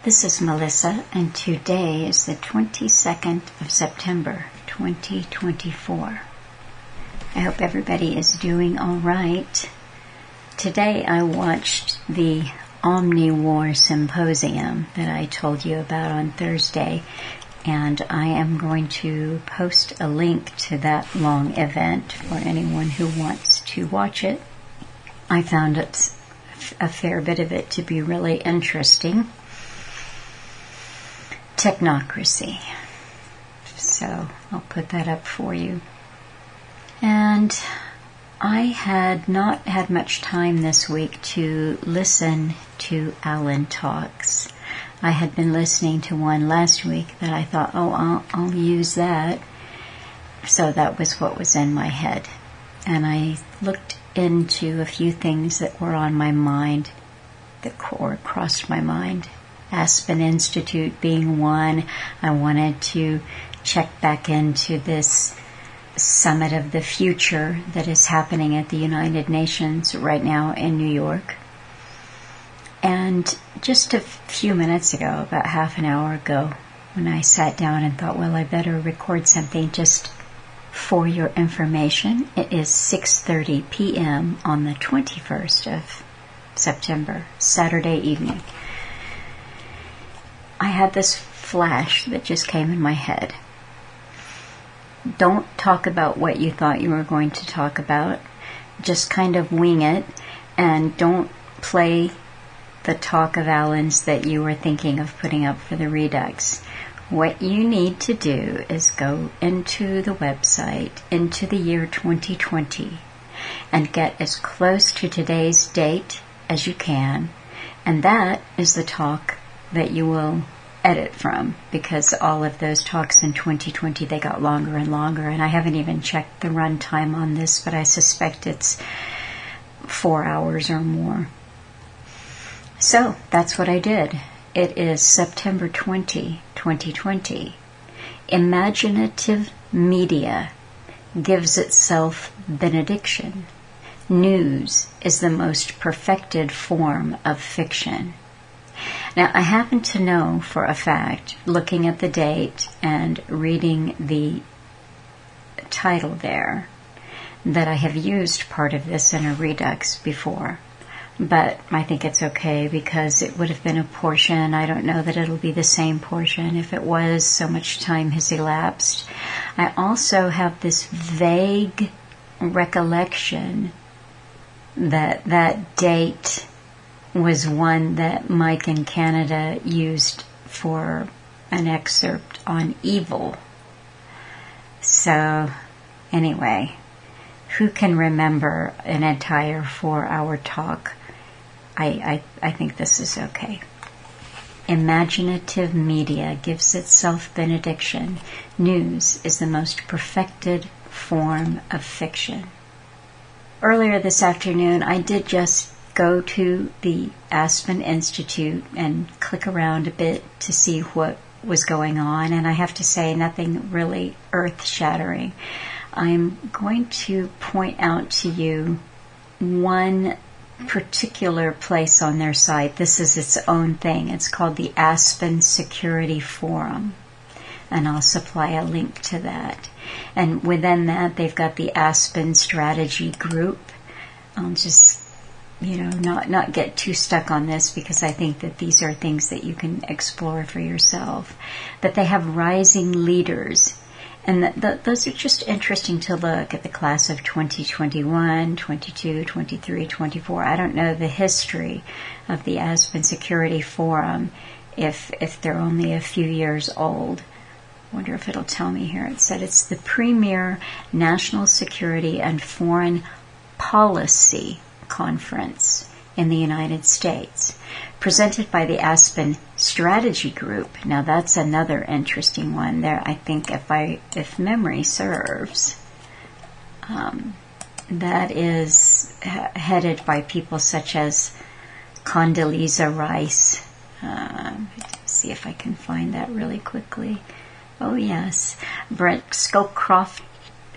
This is Melissa, and today is the 22nd of September, 2024. I hope everybody is doing all right. Today I watched the Omniwar Symposium that I told you about on Thursday, and I am going to post a link to that long event for anyone who wants to watch it. I found a fair bit of it to be really interesting. Technocracy. So I'll put that up for you. And I had not had much time this week to listen to Alan talks. I had been listening to one last week that I thought, I'll use that. So that was what was in my head. And I looked into a few things that were on my mind, that crossed my mind. Aspen Institute being one. I wanted to check back into this Summit of the Future that is happening at the United Nations right now in New York. And just a few minutes ago, about half an hour ago, when I sat down and thought, well, I better record something just for your information. It is 6:30 p.m. on the 21st of September, Saturday evening. I had this flash that just came in my head. Don't talk about what you thought you were going to talk about. Just kind of wing it, and don't play the talk of Alan's that you were thinking of putting up for the Redux. What you need to do is go into the website, into the year 2020, and get as close to today's date as you can, and that is the talk that you will edit from, because all of those talks in 2020, they got longer and longer, and I haven't even checked the run time on this, but I suspect it's 4 hours or more. So that's what I did. It is September 20, 2020. Imaginative media gives itself benediction. News is the most perfected form of fiction. Now, I happen to know for a fact, looking at the date and reading the title there, that I have used part of this in a Redux before. But I think it's okay because it would have been a portion. I don't know that it'll be the same portion. If it was, so much time has elapsed. I also have this vague recollection that that date was one that Mike in Canada used for an excerpt on evil. So, anyway, who can remember an entire 4-hour talk? I think this is okay. Imaginative media gives itself benediction. News is the most perfected form of fiction. Earlier this afternoon, I did just go to the Aspen Institute and click around a bit to see what was going on, and I have to say nothing really earth-shattering. I'm going to point out to you one particular place on their site. This is its own thing. It's called the Aspen Security Forum, and I'll supply a link to that. And within that, they've got the Aspen Strategy Group. I'll just not get too stuck on this because I think that these are things that you can explore for yourself. But they have rising leaders, and those are just interesting to look at. The class of 2021, 22, 23, 24. I don't know the history of the Aspen Security Forum, if they're only a few years old. I wonder if it'll tell me here. It said it's the premier national security and foreign policy conference in the United States, presented by the Aspen Strategy Group. Now that's another interesting one. There, I think, if memory serves, that is headed by people such as Condoleezza Rice. See if I can find that really quickly. Oh yes, Brent Scowcroft.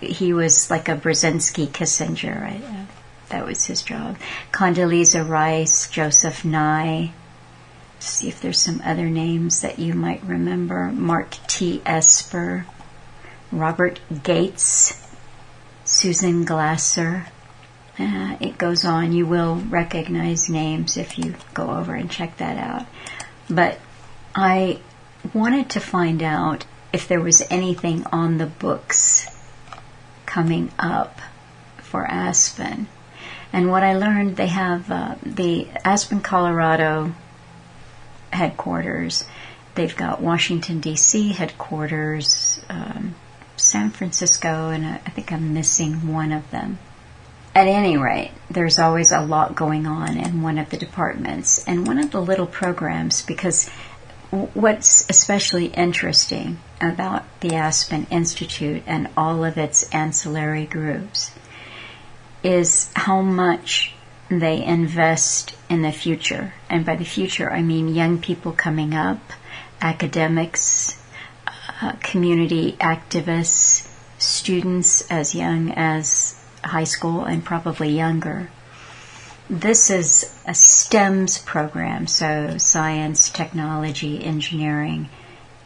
He was like a Brzezinski Kissinger, right? That was his job. Condoleezza Rice, Joseph Nye, See if there's some other names that you might remember. Mark T. Esper, Robert Gates, Susan Glasser. It goes on. You will recognize names if you go over and check that out. But I wanted to find out if there was anything on the books coming up for Aspen. And what I learned, they have the Aspen, Colorado headquarters. They've got Washington, D.C. headquarters, San Francisco, and I think I'm missing one of them. At any rate, there's always a lot going on in one of the departments. And one of the little programs, because what's especially interesting about the Aspen Institute and all of its ancillary groups is how much they invest in the future. And by the future, I mean young people coming up, academics, community activists, students as young as high school and probably younger. This is a STEMS program, so science, technology, engineering,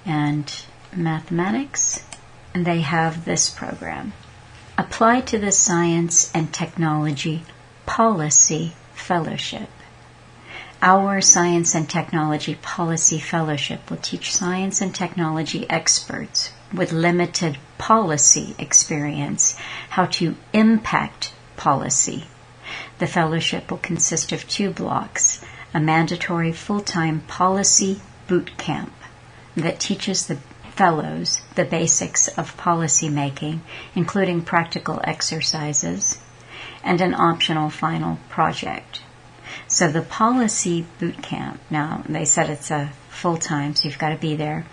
and mathematics. And they have this program. Apply to the Science and Technology Policy Fellowship. Our Science and Technology Policy Fellowship will teach science and technology experts with limited policy experience how to impact policy. The fellowship will consist of 2 blocks, a mandatory full-time policy boot camp that teaches the fellows the basics of policy making, including practical exercises, and an optional final project. So the policy boot camp, now they said it's a full-time, so you've got to be there.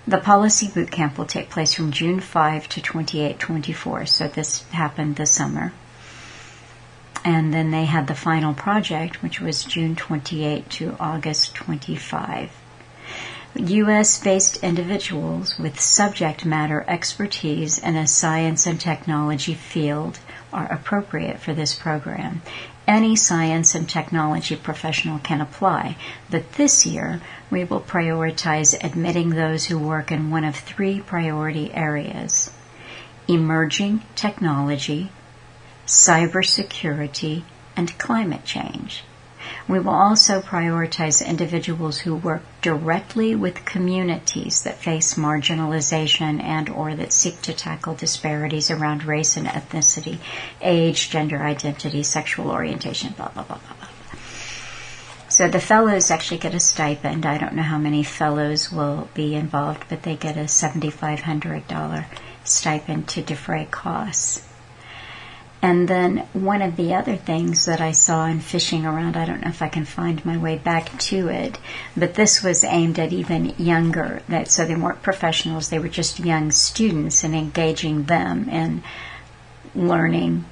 The policy boot camp will take place from June 5 to 28-24, so this happened this summer. And then they had the final project, which was June 28 to August 25. U.S.-based individuals with subject matter expertise in a science and technology field are appropriate for this program. Any science and technology professional can apply, but this year we will prioritize admitting those who work in one of 3 priority areas: emerging technology, cybersecurity, and climate change. We will also prioritize individuals who work directly with communities that face marginalization and or that seek to tackle disparities around race and ethnicity, age, gender identity, sexual orientation, blah, blah, blah, blah, blah. So the fellows actually get a stipend. I don't know how many fellows will be involved, but they get a $7,500 stipend to defray costs. And then one of the other things that I saw in fishing around, I don't know if I can find my way back to it, but this was aimed at even younger. So they weren't professionals, they were just young students, and engaging them in learning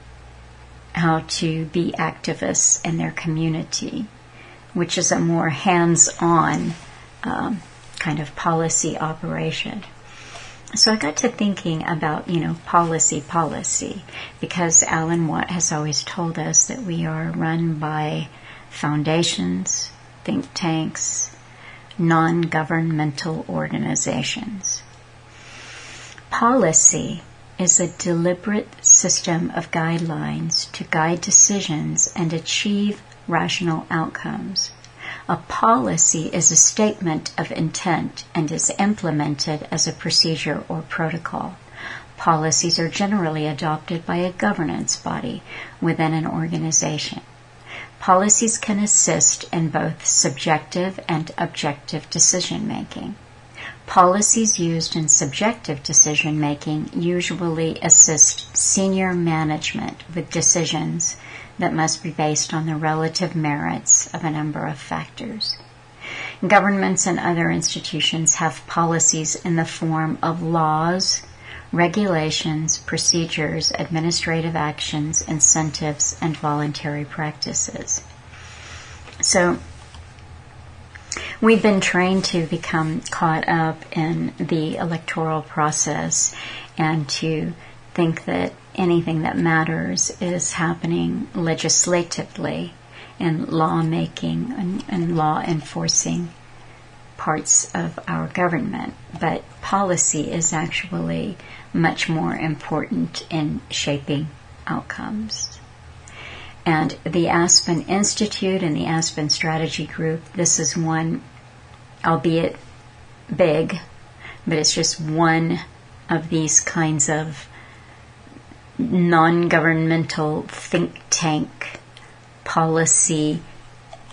how to be activists in their community, which is a more hands-on kind of policy operation. So I got to thinking about, policy, because Alan Watt has always told us that we are run by foundations, think tanks, non-governmental organizations. Policy is a deliberate system of guidelines to guide decisions and achieve rational outcomes. A policy is a statement of intent and is implemented as a procedure or protocol. Policies are generally adopted by a governance body within an organization. Policies can assist in both subjective and objective decision-making. Policies used in subjective decision-making usually assist senior management with decisions that must be based on the relative merits of a number of factors. Governments and other institutions have policies in the form of laws, regulations, procedures, administrative actions, incentives, and voluntary practices. So, we've been trained to become caught up in the electoral process and to think that anything that matters is happening legislatively and lawmaking and law enforcing parts of our government. But policy is actually much more important in shaping outcomes. And the Aspen Institute and the Aspen Strategy Group, this is one, albeit big, but it's just one of these kinds of non-governmental think tank policy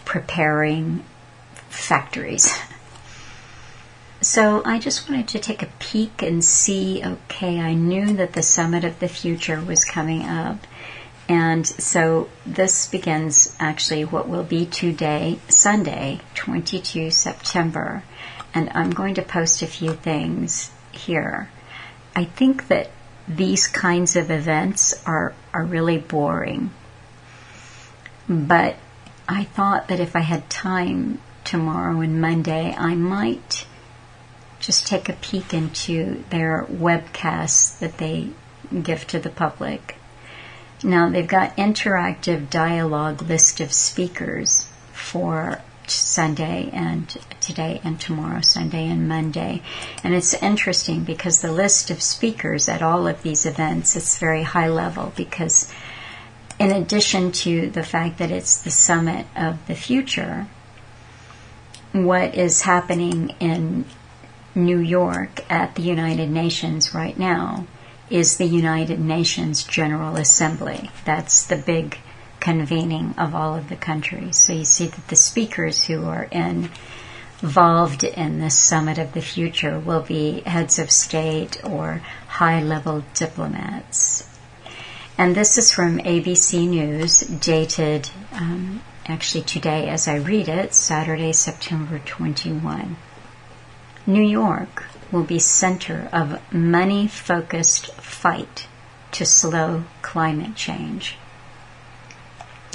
preparing factories. So I just wanted to take a peek and see, okay, I knew that the Summit of the Future was coming up. And so this begins actually what will be today, Sunday, 22 September. And I'm going to post a few things here. I think that these kinds of events are really boring. But I thought that if I had time tomorrow and Monday, I might just take a peek into their webcasts that they give to the public. Now, they've got interactive dialogue list of speakers for Sunday and today and tomorrow, Sunday and Monday. And it's interesting because the list of speakers at all of these events is very high level, because in addition to the fact that it's the Summit of the Future, what is happening in New York at the United Nations right now is the United Nations General Assembly. That's the big convening of all of the countries. So you see that the speakers who are involved in this Summit of the Future will be heads of state or high-level diplomats. And this is from ABC News, dated actually today as I read it, Saturday, September 21. New York will be center of money-focused fight to slow climate change.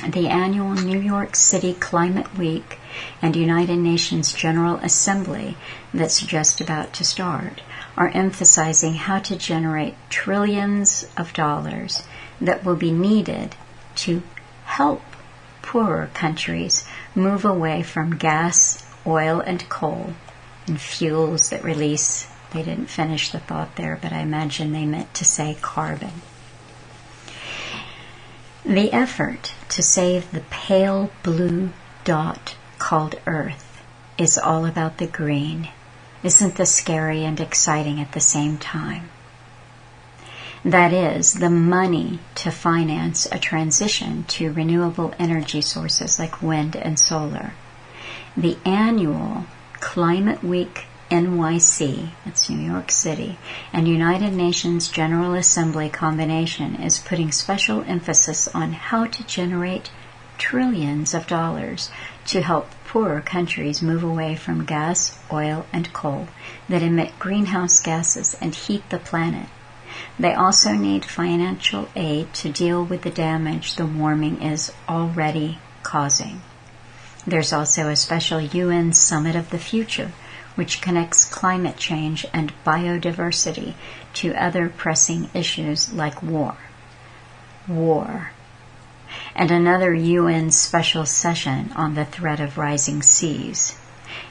The annual New York City Climate Week and United Nations General Assembly that's just about to start are emphasizing how to generate trillions of dollars that will be needed to help poorer countries move away from gas, oil, and coal and fuels that release, they didn't finish the thought there, but I imagine they meant to say carbon. The effort to save the pale blue dot called Earth is all about the green. Isn't this scary and exciting at the same time? That is, the money to finance a transition to renewable energy sources like wind and solar. The annual Climate Week NYC, that's New York City, and United Nations General Assembly combination is putting special emphasis on how to generate trillions of dollars to help poorer countries move away from gas, oil, and coal that emit greenhouse gases and heat the planet. They also need financial aid to deal with the damage the warming is already causing. There's also a special UN Summit of the Future, which connects climate change and biodiversity to other pressing issues like war, and another UN special session on the threat of rising seas.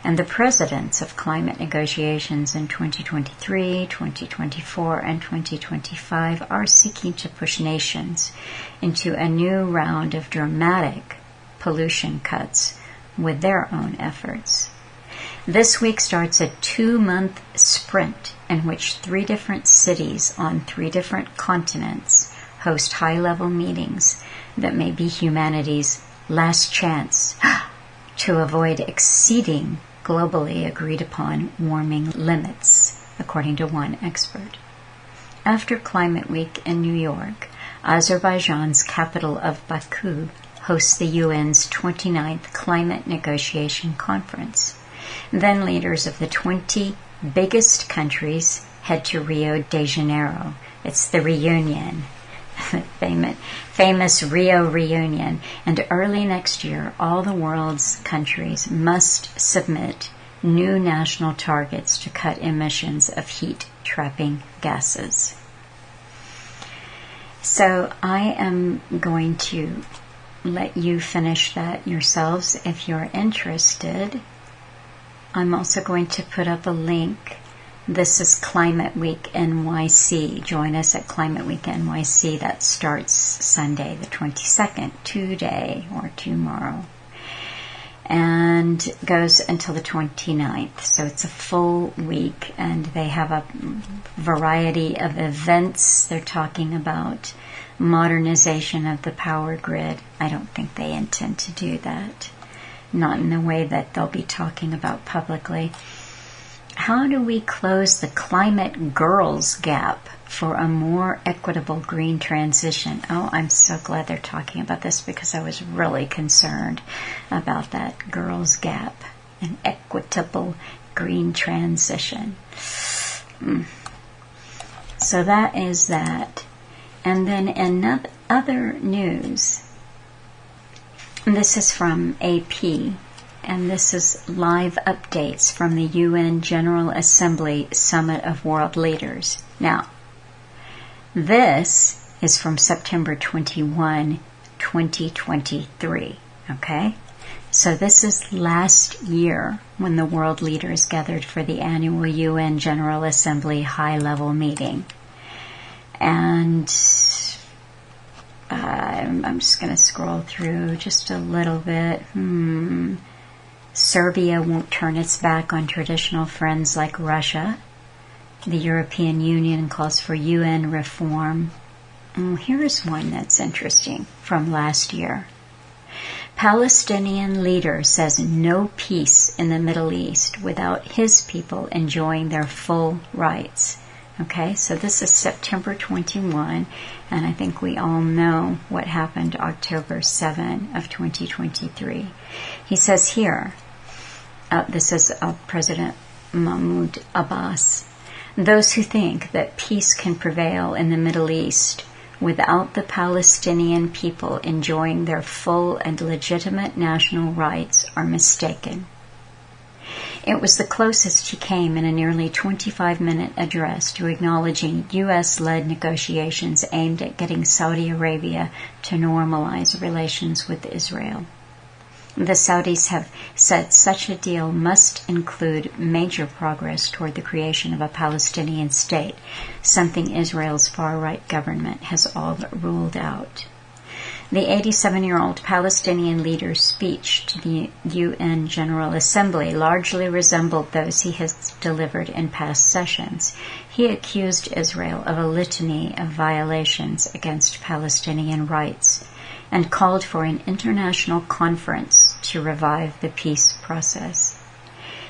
And the presidents of climate negotiations in 2023, 2024, and 2025 are seeking to push nations into a new round of dramatic pollution cuts with their own efforts. This week starts a 2-month sprint in which 3 different cities on 3 different continents host high-level meetings that may be humanity's last chance to avoid exceeding globally agreed-upon warming limits, according to one expert. After Climate Week in New York, Azerbaijan's capital of Baku hosts the UN's 29th Climate Negotiation Conference. Then leaders of the 20 biggest countries head to Rio de Janeiro. It's the reunion, famous Rio reunion. And early next year, all the world's countries must submit new national targets to cut emissions of heat-trapping gases. So I am going to let you finish that yourselves if you're interested. I'm also going to put up a link. This is Climate Week NYC. Join us at Climate Week NYC. That starts Sunday the 22nd, today or tomorrow, and goes until the 29th. So it's a full week, and they have a variety of events. They're talking about modernization of the power grid. I don't think they intend to do that. Not in the way that they'll be talking about publicly. How do we close the climate girls gap for a more equitable green transition? Oh, I'm so glad they're talking about this, because I was really concerned about that girls gap, an equitable green transition. So that is that. And then in other news, this is from AP, and this is live updates from the UN General Assembly Summit of World Leaders. Now, this is from September 21, 2023, okay? So this is last year when the world leaders gathered for the annual UN General Assembly high-level meeting. And I'm just going to scroll through just a little bit. Serbia won't turn its back on traditional friends like Russia. The European Union calls for UN reform. Here's one that's interesting from last year. Palestinian leader says no peace in the Middle East without his people enjoying their full rights. Okay, so this is September 21, and I think we all know what happened October 7 of 2023. He says here, this is President Mahmoud Abbas, those who think that peace can prevail in the Middle East without the Palestinian people enjoying their full and legitimate national rights are mistaken. It was the closest he came in a nearly 25-minute address to acknowledging U.S.-led negotiations aimed at getting Saudi Arabia to normalize relations with Israel. The Saudis have said such a deal must include major progress toward the creation of a Palestinian state, something Israel's far-right government has all but ruled out. The 87-year-old Palestinian leader's speech to the UN General Assembly largely resembled those he has delivered in past sessions. He accused Israel of a litany of violations against Palestinian rights and called for an international conference to revive the peace process.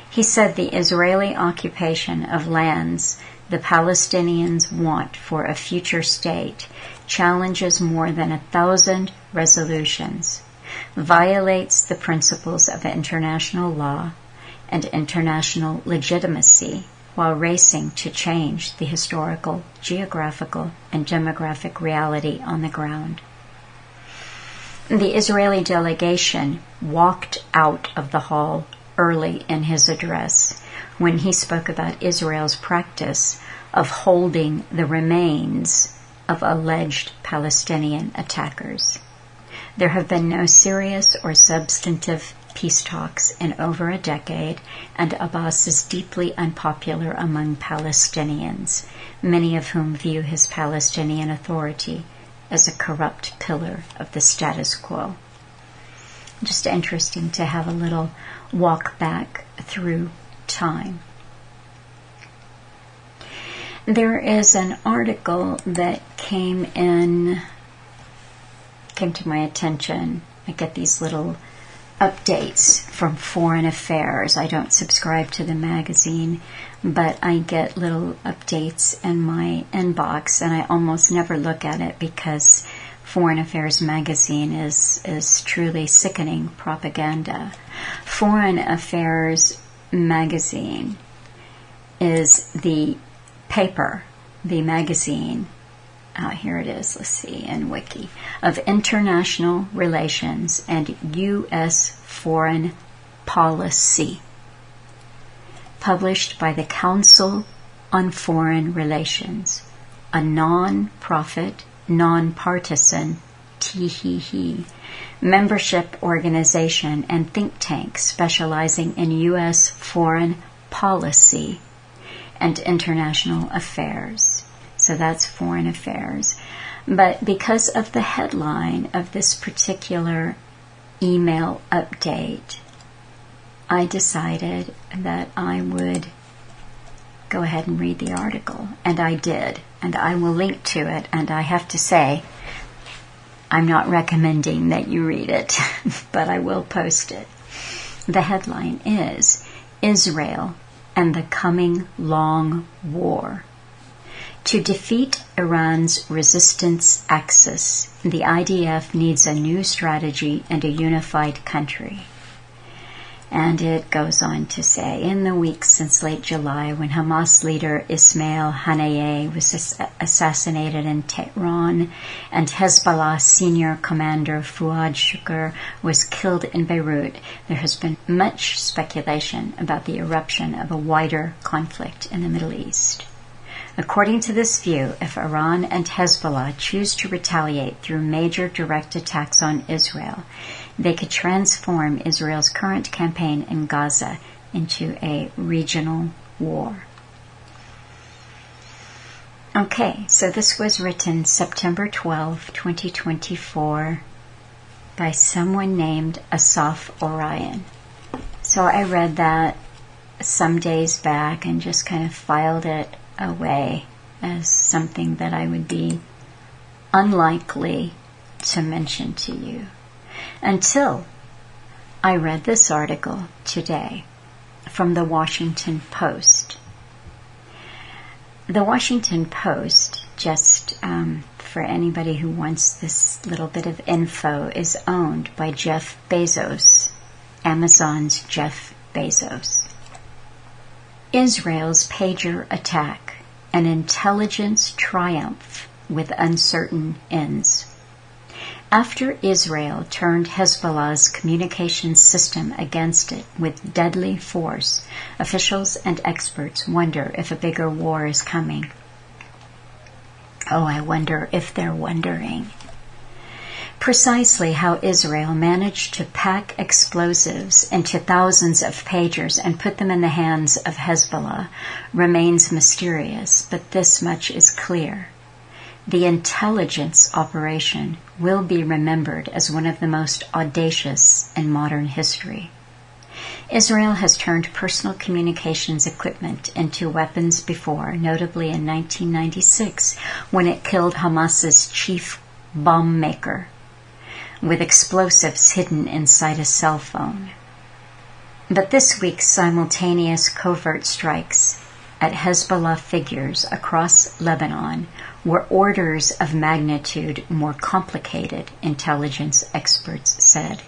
He said the Israeli occupation of lands the Palestinians want for a future state challenges more than 1,000 resolutions, violates the principles of international law and international legitimacy, while racing to change the historical, geographical, and demographic reality on the ground. The Israeli delegation walked out of the hall early in his address when he spoke about Israel's practice of holding the remains of alleged Palestinian attackers. There have been no serious or substantive peace talks in over a decade, and Abbas is deeply unpopular among Palestinians, many of whom view his Palestinian Authority as a corrupt pillar of the status quo. Just interesting to have a little walk back through time. There is an article that came to my attention. I get these little updates from Foreign Affairs. I don't subscribe to the magazine, but I get little updates in my inbox, and I almost never look at it because Foreign Affairs magazine is truly sickening propaganda. Foreign Affairs magazine is the paper, the magazine, here it is, let's see, in Wiki, of international relations and U.S. foreign policy, published by the Council on Foreign Relations, a non-profit, non-partisan membership organization and think tank specializing in U.S. foreign policy and international affairs. So that's foreign affairs. But because of the headline of this particular email update, I decided that I would go ahead and read the article. And I did. And I will link to it. And I have to say, I'm not recommending that you read it, but I will post it. The headline is Israel and the Coming Long War. To defeat Iran's resistance axis, the IDF needs a new strategy and a unified country. And it goes on to say, in the weeks since late July, when Hamas leader Ismail Haniyeh was assassinated in Tehran and Hezbollah senior commander Fuad Shukr was killed in Beirut, there has been much speculation about the eruption of a wider conflict in the Middle East. According to this view, if Iran and Hezbollah choose to retaliate through major direct attacks on Israel, they could transform Israel's current campaign in Gaza into a regional war. Okay, so this was written September 12, 2024 by someone named Assaf Orion. So I read that some days back and just kind of filed it away as something that I would be unlikely to mention to you until I read this article today from the Washington Post. The Washington Post, just for anybody who wants this little bit of info, is owned by Jeff Bezos, Amazon's Jeff Bezos. Israel's pager attack, an intelligence triumph with uncertain ends. After Israel turned Hezbollah's communications system against it with deadly force, officials and experts wonder if a bigger war is coming. Oh, I wonder if they're wondering. Precisely how Israel managed to pack explosives into thousands of pagers and put them in the hands of Hezbollah remains mysterious, but this much is clear. The intelligence operation will be remembered as one of the most audacious in modern history. Israel has turned personal communications equipment into weapons before, notably in 1996, when it killed Hamas's chief bomb maker, with explosives hidden inside a cell phone. But this week's simultaneous covert strikes at Hezbollah figures across Lebanon were orders of magnitude more complicated, intelligence experts said,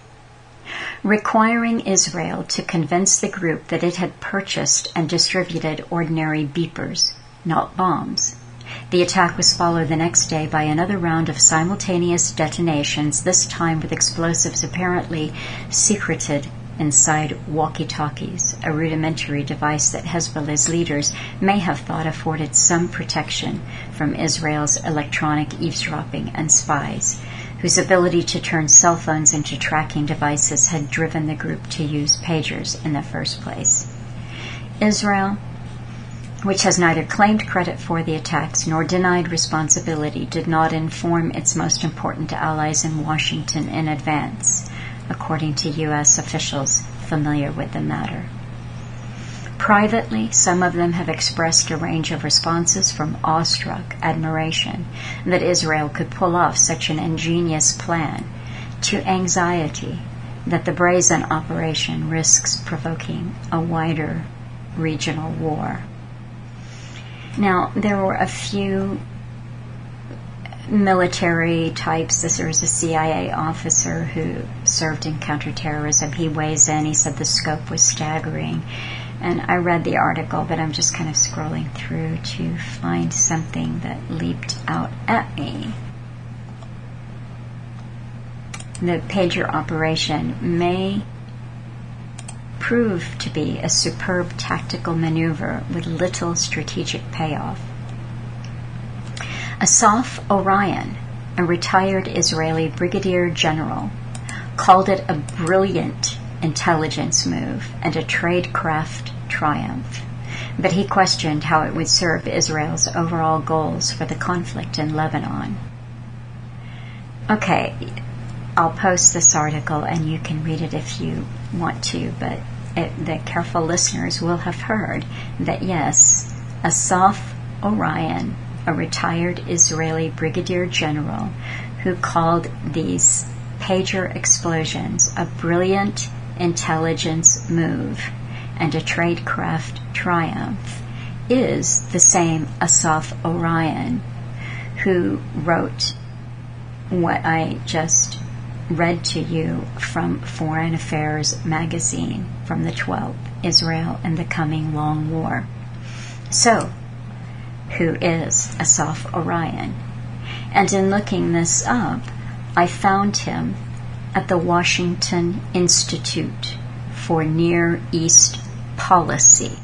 requiring Israel to convince the group that it had purchased and distributed ordinary beepers, not bombs. The attack was followed the next day by another round of simultaneous detonations, this time with explosives apparently secreted inside walkie-talkies, a rudimentary device that Hezbollah's leaders may have thought afforded some protection from Israel's electronic eavesdropping and spies, whose ability to turn cell phones into tracking devices had driven the group to use pagers in the first place. Israel, which has neither claimed credit for the attacks nor denied responsibility, did not inform its most important allies in Washington in advance, according to U.S. officials familiar with the matter. Privately, some of them have expressed a range of responses from awestruck admiration that Israel could pull off such an ingenious plan, to anxiety that the brazen operation risks provoking a wider regional war. Now, there were a few military types. There was a CIA officer who served in counterterrorism. He weighs in. He said the scope was staggering. And I read the article, but I'm just kind of scrolling through to find something that leaped out at me. The pager operation may prove to be a superb tactical maneuver with little strategic payoff. Assaf Orion, a retired Israeli brigadier general, called it a brilliant intelligence move and a tradecraft triumph, but he questioned how it would serve Israel's overall goals for the conflict in Lebanon. Okay, I'll post this article and you can read it if you want to, but the careful listeners will have heard that yes, Assaf Orion, a retired Israeli brigadier general who called these pager explosions a brilliant intelligence move and a tradecraft triumph, is the same Assaf Orion who wrote what I just read to you from Foreign Affairs magazine from the 12th, Israel and the Coming Long War. So, who is Assaf Orion? And in looking this up, I found him at the Washington Institute for Near East Policy.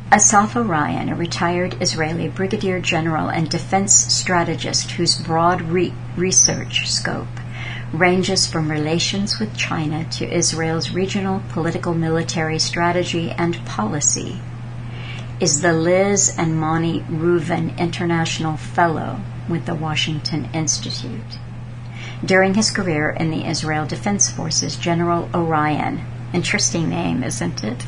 Assaf Orion, a retired Israeli brigadier general and defense strategist whose broad research scope ranges from relations with China to Israel's regional political military strategy and policy, is the Liz and Moni Reuven International Fellow with the Washington Institute. During his career in the Israel Defense Forces, General Orion, interesting name, isn't it?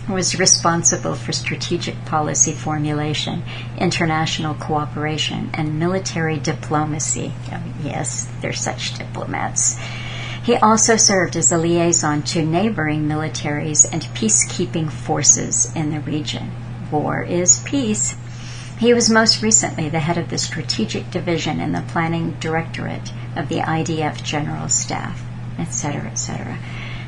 Was responsible for strategic policy formulation, international cooperation, and military diplomacy. Oh, yes, they're such diplomats. He also served as a liaison to neighboring militaries and peacekeeping forces in the region. War is peace. He was most recently the head of the Strategic Division in the Planning Directorate of the IDF General Staff, etc., etc.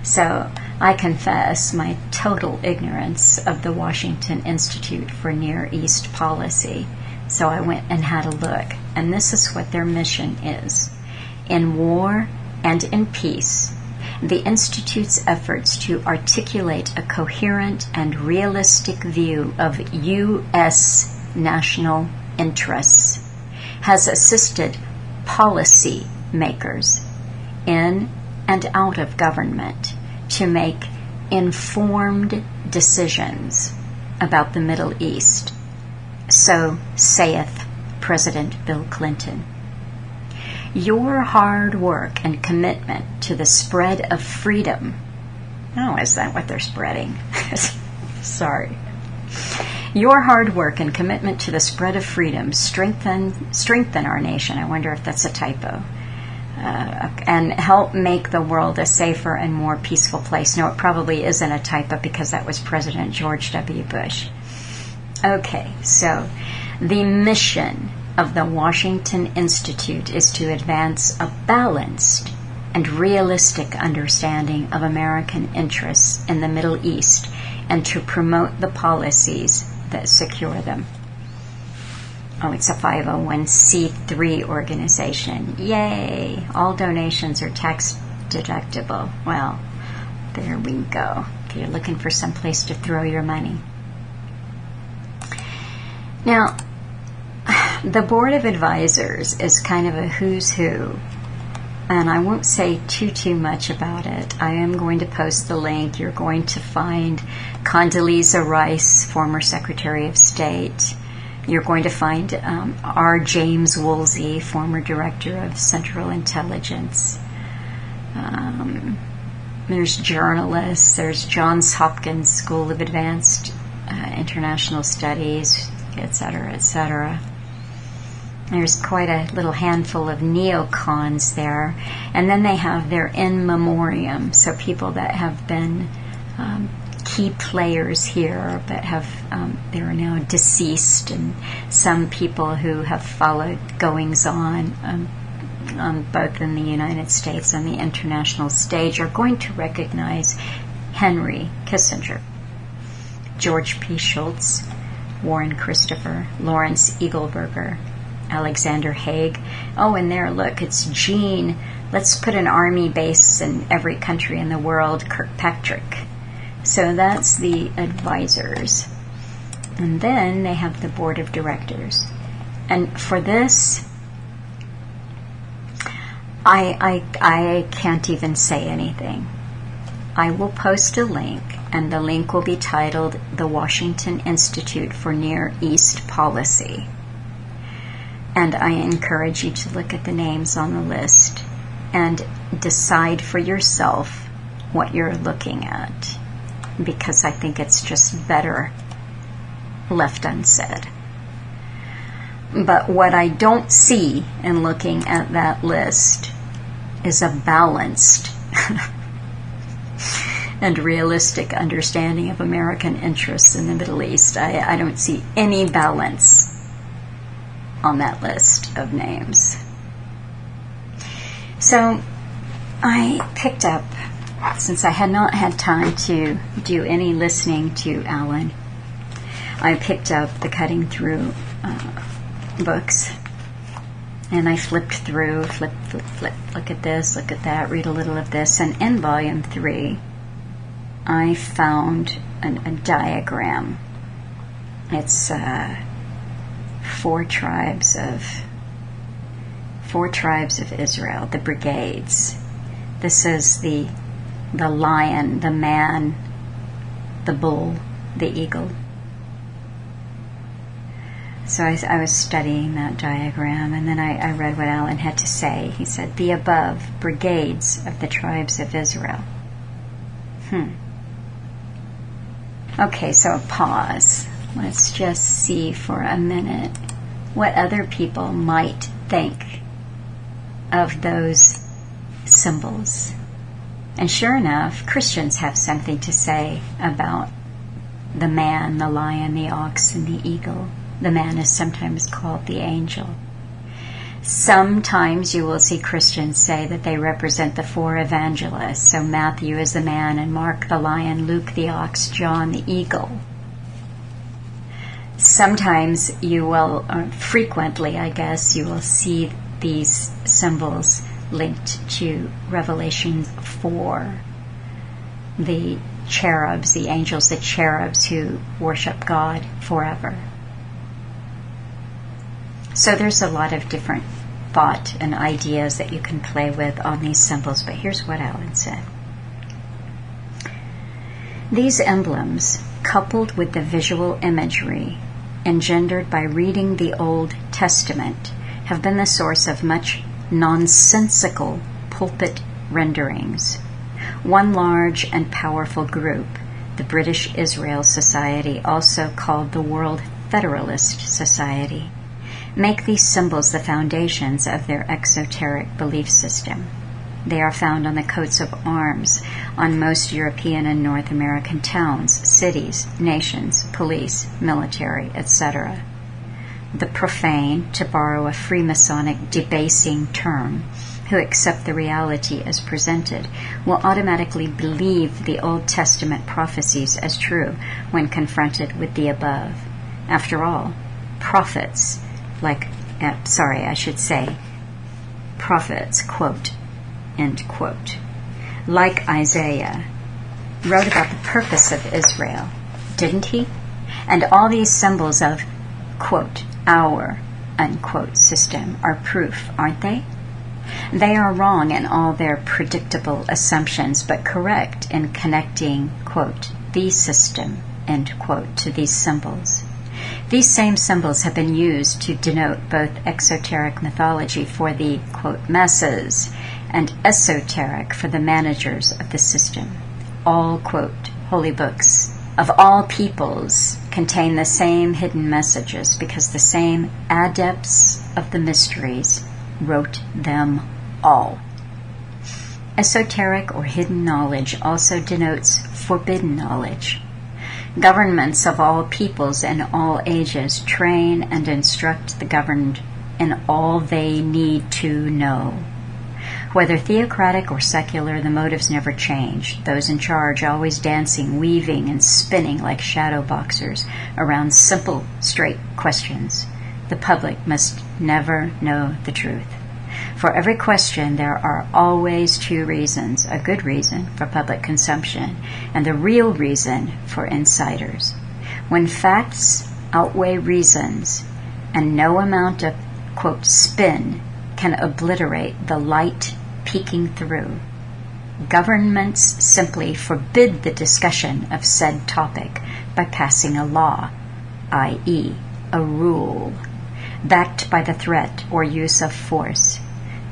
So I confess my total ignorance of the Washington Institute for Near East Policy. So I went and had a look, and this is what their mission is. In war and in peace, the Institute's efforts to articulate a coherent and realistic view of U.S. national interests has assisted policy makers in and out of government to make informed decisions about the Middle East. So saith President Bill Clinton. Your hard work and commitment to the spread of freedom. Oh, is that what they're spreading? Sorry. Your hard work and commitment to the spread of freedom strengthen our nation. I wonder if that's a typo. And help make the world a safer and more peaceful place. No, it probably isn't a typo because that was President George W. Bush. Okay, so the mission of the Washington Institute is to advance a balanced and realistic understanding of American interests in the Middle East and to promote the policies that secure them. Oh, it's a 501c3 organization. Yay! All donations are tax deductible. Well, there we go. If you're looking for some place to throw your money. Now, the Board of Advisors is kind of a who's who, and I won't say too much about it. I am going to post the link. You're going to find Condoleezza Rice, former Secretary of State. You're going to find R. James Woolsey, former Director of Central Intelligence. There's journalists. There's Johns Hopkins School of Advanced International Studies, etc., etc. There's quite a little handful of neocons there. And then they have their in memoriam, so people that have been key players here but have they're now deceased, and some people who have followed goings on both in the United States and the international stage are going to recognize Henry Kissinger, George P. Shultz, Warren Christopher, Lawrence Eagleburger, Alexander Haig. Oh, and there, look, it's Gene. Let's put an army base in every country in the world, Kirkpatrick. So that's the advisors. And then they have the board of directors. And for this, I can't even say anything. I will post a link, and the link will be titled The Washington Institute for Near East Policy. And I encourage you to look at the names on the list and decide for yourself what you're looking at, because I think it's just better left unsaid. But what I don't see in looking at that list is a balanced and realistic understanding of American interests in the Middle East. I don't see any balance on that list of names. So I picked up, since I had not had time to do any listening to Alan, I picked up the Cutting Through books, and I flipped through, flip, look at this, look at that, read a little of this, and in volume 3 I found a diagram. It's 4 tribes of Israel, the brigades. This is the lion, the man, the bull, the eagle. So I was studying that diagram, and then I read what Alan had to say. He said, the above brigades of the tribes of Israel. Okay, so a pause. Let's just see for a minute what other people might think of those symbols. And sure enough, Christians have something to say about the man, the lion, the ox, and the eagle. The man is sometimes called the angel. Sometimes you will see Christians say that they represent the 4 evangelists. So Matthew is the man, and Mark the lion, Luke the ox, John the eagle. Sometimes you will, or frequently I guess, you will see these symbols linked to Revelation 4. The cherubs, the angels, the cherubs who worship God forever. So there's a lot of different thought and ideas that you can play with on these symbols, but here's what Alan said. These emblems, coupled with the visual imagery engendered by reading the Old Testament, have been the source of much nonsensical pulpit renderings. One large and powerful group, the British Israel Society, also called the World Federalist Society, make these symbols the foundations of their exoteric belief system. They are found on the coats of arms on most European and North American towns, cities, nations, police, military, etc. The profane, to borrow a Freemasonic debasing term, who accept the reality as presented, will automatically believe the Old Testament prophecies as true when confronted with the above. After all, prophets, prophets, quote, end quote, like Isaiah, wrote about the purpose of Israel, didn't he? And all these symbols of, quote, our, unquote, system are proof, aren't they? They are wrong in all their predictable assumptions, but correct in connecting, quote, the system, end quote, to these symbols. These same symbols have been used to denote both exoteric mythology for the, quote, masses and esoteric for the managers of the system. All, quote, holy books of all peoples contain the same hidden messages because the same adepts of the mysteries wrote them all. Esoteric or hidden knowledge also denotes forbidden knowledge. Governments of all peoples and all ages train and instruct the governed in all they need to know. Whether theocratic or secular, the motives never change. Those in charge always dancing, weaving, and spinning like shadow boxers around simple, straight questions. The public must never know the truth. For every question, there are always 2 reasons: a good reason for public consumption and the real reason for insiders. When facts outweigh reasons and no amount of, quote, spin can obliterate the light peeking through. Governments simply forbid the discussion of said topic by passing a law, i.e., a rule, backed by the threat or use of force.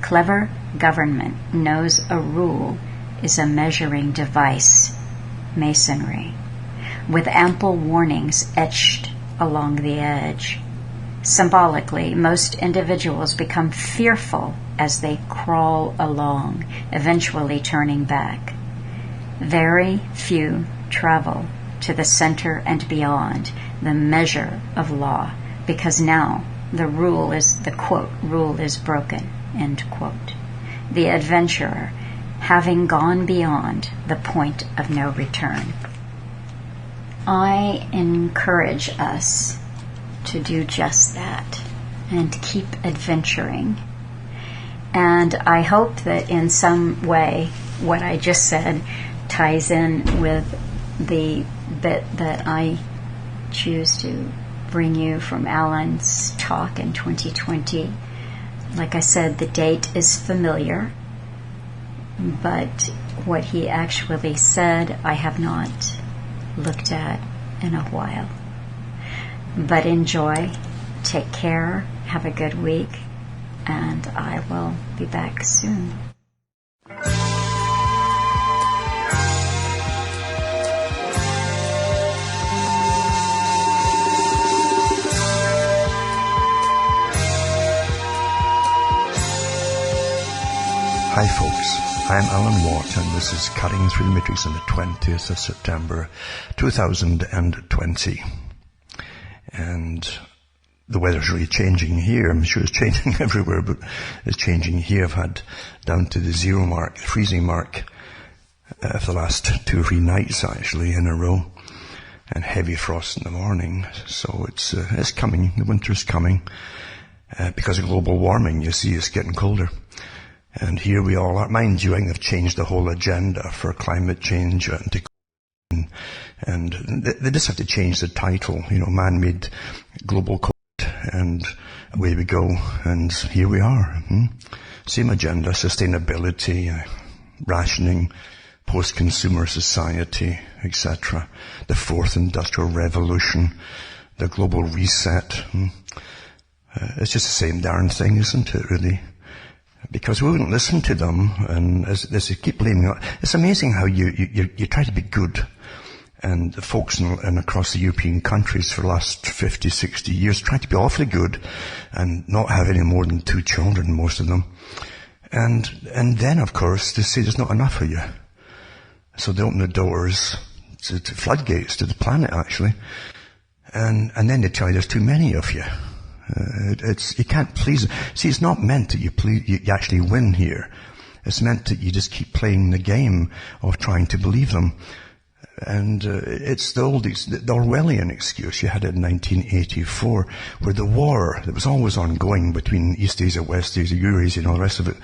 Clever government knows a rule is a measuring device, masonry, with ample warnings etched along the edge. Symbolically, most individuals become fearful as they crawl along, eventually turning back. Very few travel to the center and beyond, the measure of law, because now the rule is, the quote, rule is broken, end quote. The adventurer, having gone beyond the point of no return. I encourage us to do just that and keep adventuring. And I hope that in some way what I just said ties in with the bit that I choose to bring you from Alan's talk in 2020. Like I said, the date is familiar, but what he actually said I have not looked at in a while. But enjoy, take care, have a good week, and I will be back soon. Hi folks, I'm Alan Watt and this is Cutting Through the Matrix on the 20th of September 2020. And the weather's really changing here. I'm sure it's changing everywhere, but it's changing here. I've had down to the zero mark, the freezing mark, for the last 2 or 3 nights actually in a row, and heavy frost in the morning. So it's coming. The winter's coming. Because of global warming, you see, it's getting colder. And here we all are. Mind you, I think they've changed the whole agenda for climate change and they just have to change the title, man-made global code, and away we go. And here we are. Same agenda, sustainability, rationing, post-consumer society, etc. The fourth industrial revolution, the global reset. It's just the same darn thing, isn't it, really? Because we wouldn't listen to them, and as they keep blaming it. It's amazing how you try to be good. And the folks in across the European countries for the last 50, 60 years try to be awfully good and not have any more than 2 children, most of them. And then, of course, they say there's not enough of you. So they open the doors to floodgates to the planet, actually. And then they tell you there's too many of you. You can't please. See, it's not meant that you actually win here. It's meant that you just keep playing the game of trying to believe them. And it's the Orwellian excuse you had in 1984, where the war that was always ongoing between East Asia, West Asia, Eurasia, and all the rest of it,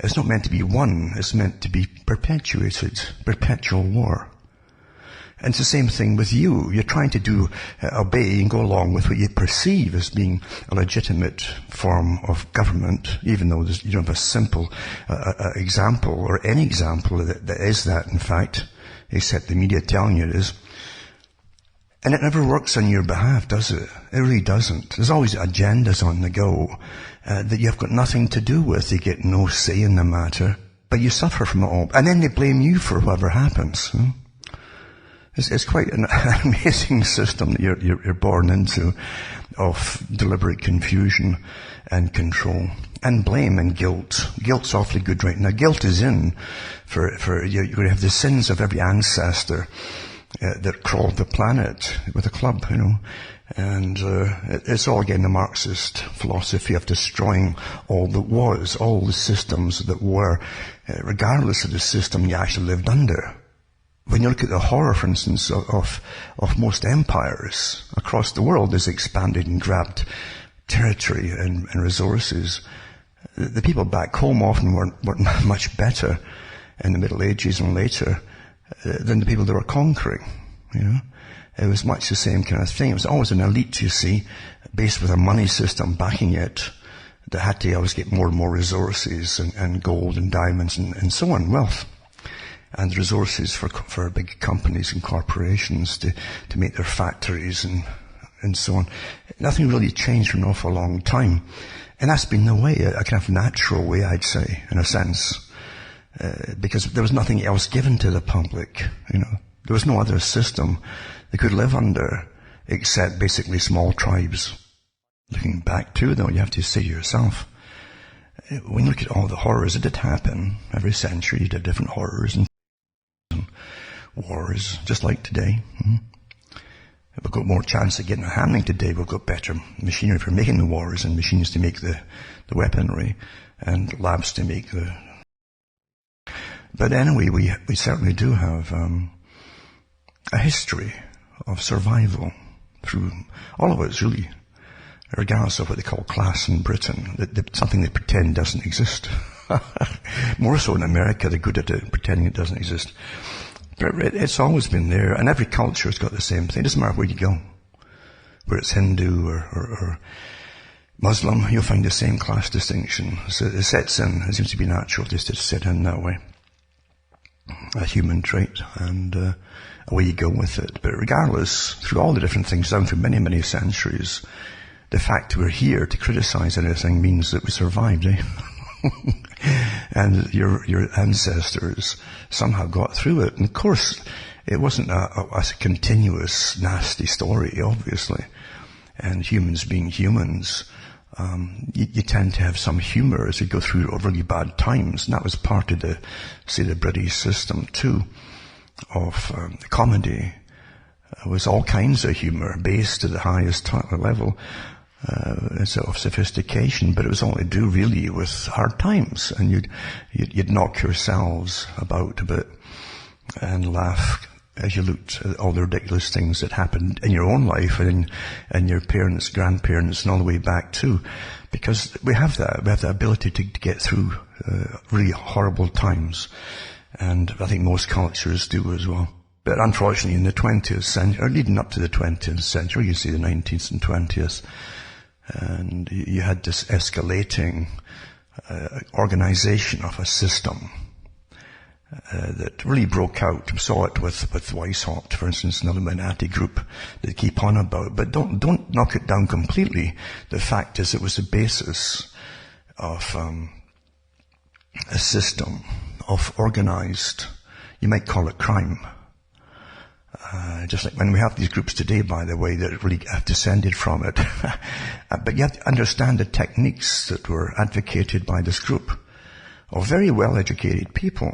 it's not meant to be won. It's meant to be perpetuated, perpetual war. And it's the same thing with you. You're trying to obey and go along with what you perceive as being a legitimate form of government, even though you don't have a simple example or any example that is that, in fact, except the media telling you it is. And it never works on your behalf, does it? It really doesn't. There's always agendas on the go that you've got nothing to do with. You get no say in the matter, but you suffer from it all. And then they blame you for whatever happens. It's quite an amazing system that you're born into, of deliberate confusion and control and blame and guilt. Guilt's awfully good right now. Guilt is in for you're going to have the sins of every ancestor that crawled the planet with a club, and it's all again the Marxist philosophy of destroying all that was, all the systems that were, regardless of the system you actually lived under. When you look at the horror, for instance, of most empires across the world as expanded and grabbed territory and resources, the people back home often weren't much better in the Middle Ages and later than the people they were conquering. you know. It was much the same kind of thing. It was always an elite, you see, based with a money system backing it, that had to always get more and more resources and gold and diamonds and so on, wealth. And resources for big companies and corporations to make their factories and so on. Nothing really changed for an awful long time. And that's been the way, a kind of natural way, I'd say, in a sense. Because there was nothing else given to the public, you know. There was no other system they could live under except basically small tribes. Looking back too, though, you have to say yourself, when you look at all the horrors that did happen, every century you did different horrors and wars, just like today. We've got more chance of getting it happening today. We've got better machinery for making the wars and machines to make the weaponry and labs to make the... But anyway, we certainly do have a history of survival through all of us, really, regardless of what they call class in Britain, something they pretend doesn't exist. More so in America, they're good at it, pretending it doesn't exist. But it's always been there, and every culture has got the same thing. It doesn't matter where you go, whether it's Hindu or Muslim, you'll find the same class distinction. So it sets in, it seems to be natural just to set in that way. A human trait, and away you go with it. But regardless, through all the different things down through many, many centuries, the fact we're here to criticize anything means that we survived, eh? And your ancestors somehow got through it. And of course, it wasn't a continuous nasty story, obviously. And humans being humans, you tend to have some humor as you go through really bad times. And that was part of the British system too, of comedy. It was all kinds of humor, based to the highest level. Of sophistication, but it was all to do really with hard times, and you'd knock yourselves about a bit and laugh as you looked at all the ridiculous things that happened in your own life and your parents, grandparents, and all the way back too, because we have the ability to get through really horrible times, and I think most cultures do as well. But unfortunately, in the 20th century, or leading up to the 20th century, you see the 19th and 20th. And you had this escalating organization of a system that really broke out. We saw it with Weishaupt, for instance, another Illuminati group that keep on about. But don't knock it down completely. The fact is, it was the basis of a system of organized, you might call it crime. Just like when we have these groups today, by the way, that really have descended from it. But you have to understand the techniques that were advocated by this group of very well-educated people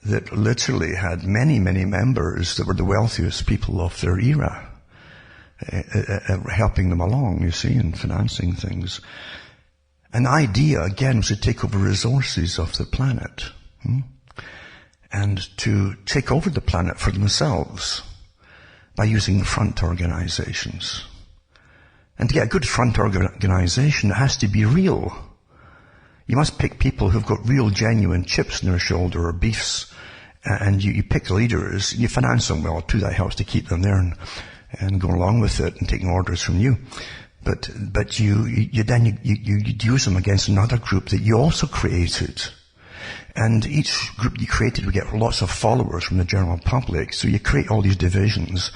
that literally had many, many members that were the wealthiest people of their era, helping them along, you see, and financing things. An idea, again, was to take over resources of the planet. And to take over the planet for themselves by using front organizations. And to get a good front organization, it has to be real. You must pick people who've got real, genuine chips in their shoulder or beefs, and you pick leaders, and you finance them well too. That helps to keep them there and go along with it and taking orders from you. But you use them against another group that you also created. And each group you created would get lots of followers from the general public. So you create all these divisions,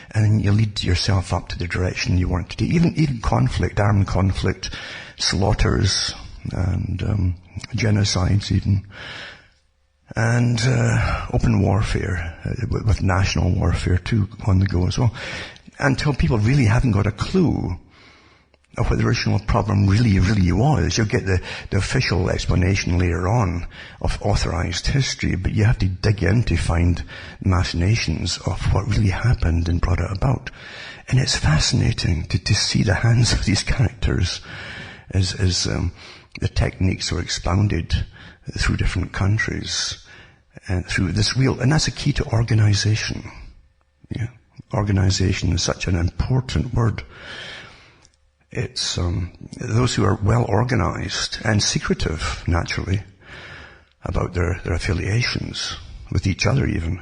and you lead yourself up to the direction you want to do. Even conflict, armed conflict, slaughters, and genocides even. And open warfare, with national warfare too on the go as well. Until people really haven't got a clue of what the original problem really was. You'll get the official explanation later on of authorized history, but you have to dig in to find machinations of what really happened and brought it about. And it's fascinating to see the hands of these characters as the techniques were expounded through different countries and through this real, and that's a key to organization. Yeah. Organization is such an important word. It's those who are well organized and secretive, naturally, about their affiliations with each other even.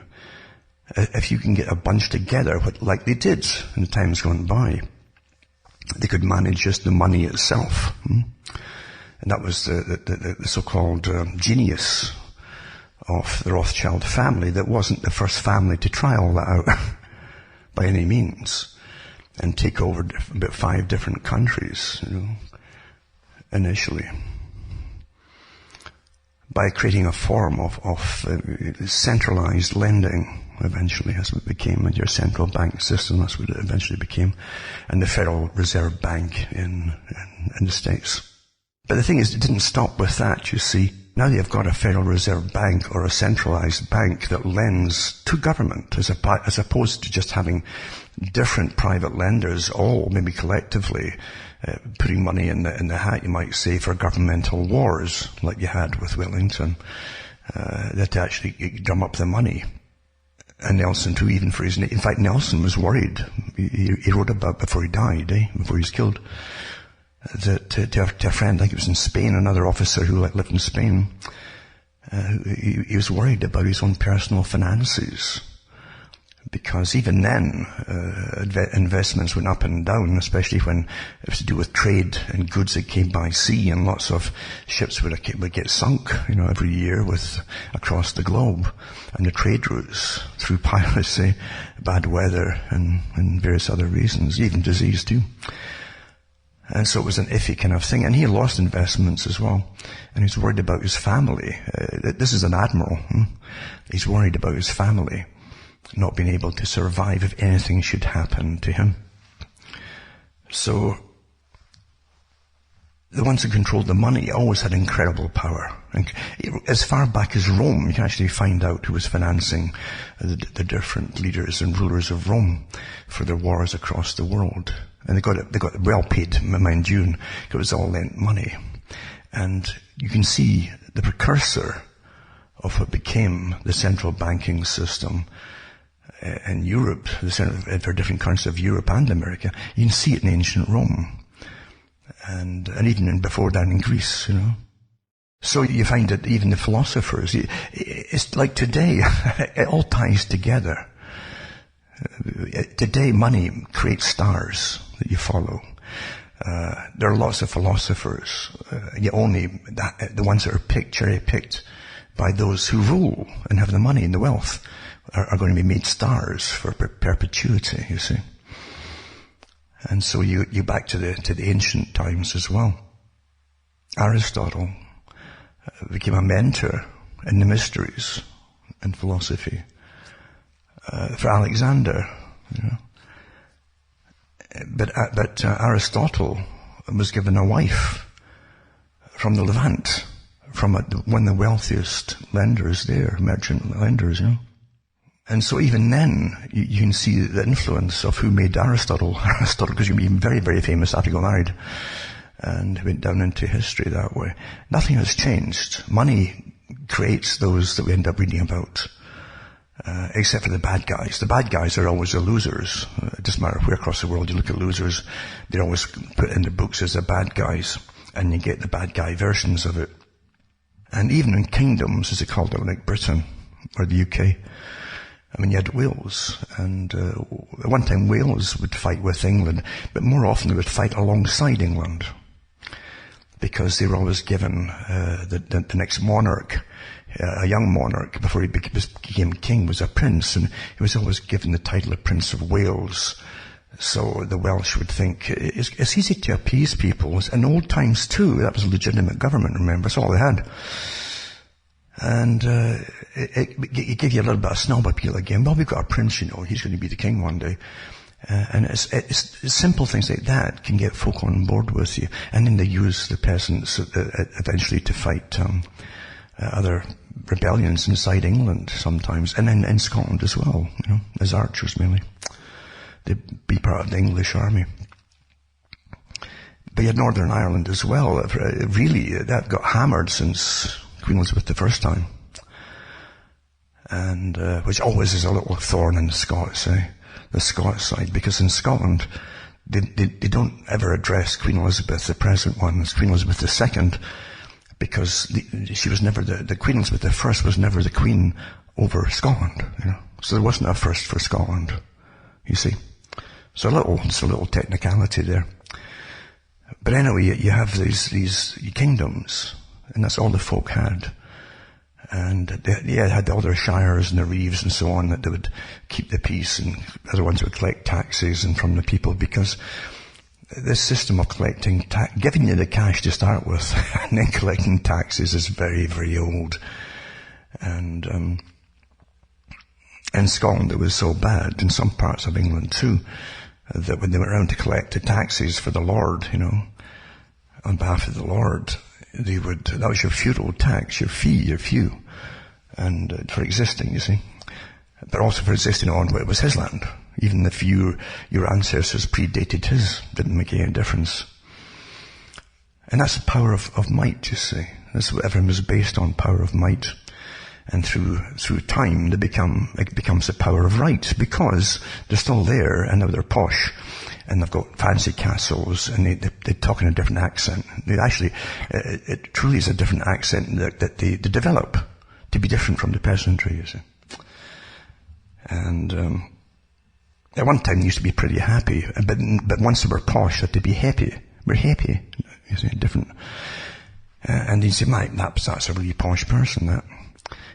if you can get a bunch together, like they did in the times gone by, they could manage just the money itself. And that was the so-called genius of the Rothschild family. That wasn't the first family to try all that out by any means and take over about 5 different countries, initially. By creating a form of centralized lending, eventually, as it became your central bank system. That's what it eventually became, and the Federal Reserve Bank in the States. But the thing is, it didn't stop with that, you see. Now you've got a Federal Reserve Bank or a centralized bank that lends to government, as opposed to just having different private lenders, all maybe collectively putting money in the hat, you might say, for governmental wars, like you had with Wellington, that actually drum up the money. And Nelson too, even for in fact, Nelson was worried. He wrote about before he died, before he was killed, that to a friend, I think it was in Spain, another officer who lived in Spain, he was worried about his own personal finances. Because even then, investments went up and down, especially when it was to do with trade and goods that came by sea, and lots of ships would get sunk, every year across the globe. And the trade routes through piracy, bad weather, and various other reasons, even disease too. And so it was an iffy kind of thing. And he lost investments as well. And he's worried about his family. This is an admiral. He's worried about his family not being able to survive if anything should happen to him. So the ones who controlled the money always had incredible power. And as far back as Rome, you can actually find out who was financing the different leaders and rulers of Rome for their wars across the world. And they got well paid, mind you, and it was all lent money. And you can see the precursor of what became the central banking system in Europe, for different countries of Europe and America. You can see it in ancient Rome. And even before that in Greece, So you find that even the philosophers, it's like today, it all ties together. Today money creates stars that you follow. There are lots of philosophers, yet only the ones that are cherry-picked by those who rule and have the money and the wealth are going to be made stars for perpetuity, you see. And so you back to the ancient times as well. Aristotle became a mentor in the mysteries and philosophy for Alexander, But Aristotle was given a wife from the Levant, from one of the wealthiest lenders there, merchant lenders, And so even then, you can see the influence of who made Aristotle. Aristotle, because he became very, very famous after he got married, and went down into history that way. Nothing has changed. Money creates those that we end up reading about, except for the bad guys. The bad guys are always the losers. It doesn't matter where across the world you look at losers, they're always put in the books as the bad guys, and you get the bad guy versions of it. And even in kingdoms, as they called it, like Britain or the UK, you had Wales, and at one time Wales would fight with England, but more often they would fight alongside England, because they were always given the next monarch, a young monarch, before he became king, was a prince, and he was always given the title of Prince of Wales. So the Welsh would think, it's easy to appease people. In old times too, that was a legitimate government, remember, that's all they had. And it gave you a little bit of snob appeal again. Well, we've got a prince, he's going to be the king one day. And it's simple things like that can get folk on board with you. And then they use the peasants eventually to fight other rebellions inside England sometimes, and then in Scotland as well, as archers mainly. They'd be part of the English army. But you had Northern Ireland as well. Really, that got hammered since Queen Elizabeth the first time. And which always is a little thorn in the Scots, the Scots side, because in Scotland, they don't ever address Queen Elizabeth, the present one, as Queen Elizabeth II, because she was never the Queen Elizabeth I was never the queen over Scotland, So there wasn't a first for Scotland, you see. So it's a little technicality there. But anyway, you have these kingdoms, and that's all the folk had. And they had all their shires and their reeves and so on, that they would keep the peace, and other ones would collect taxes and from the people, because this system of collecting giving you the cash to start with and then collecting taxes is very, very old. And in Scotland it was so bad, in some parts of England too, that when they went around to collect the taxes for the Lord, on behalf of the Lord, that was your feudal tax, your fee, your few, and for existing, you see. But also for existing on it was his land. Even if your ancestors predated his, didn't make any difference. And that's the power of might, you see. That's what everything was based on, power of might. And through time, it becomes the power of right, because they're still there, and now they're posh, and they've got fancy castles, and they talk in a different accent. They actually, it truly is a different accent that they develop to be different from the peasantry, you see. And at one time they used to be pretty happy, but once they were posh, they had to be happy. We're happy, you see, different. And you'd say, Mike, that's a really posh person, that.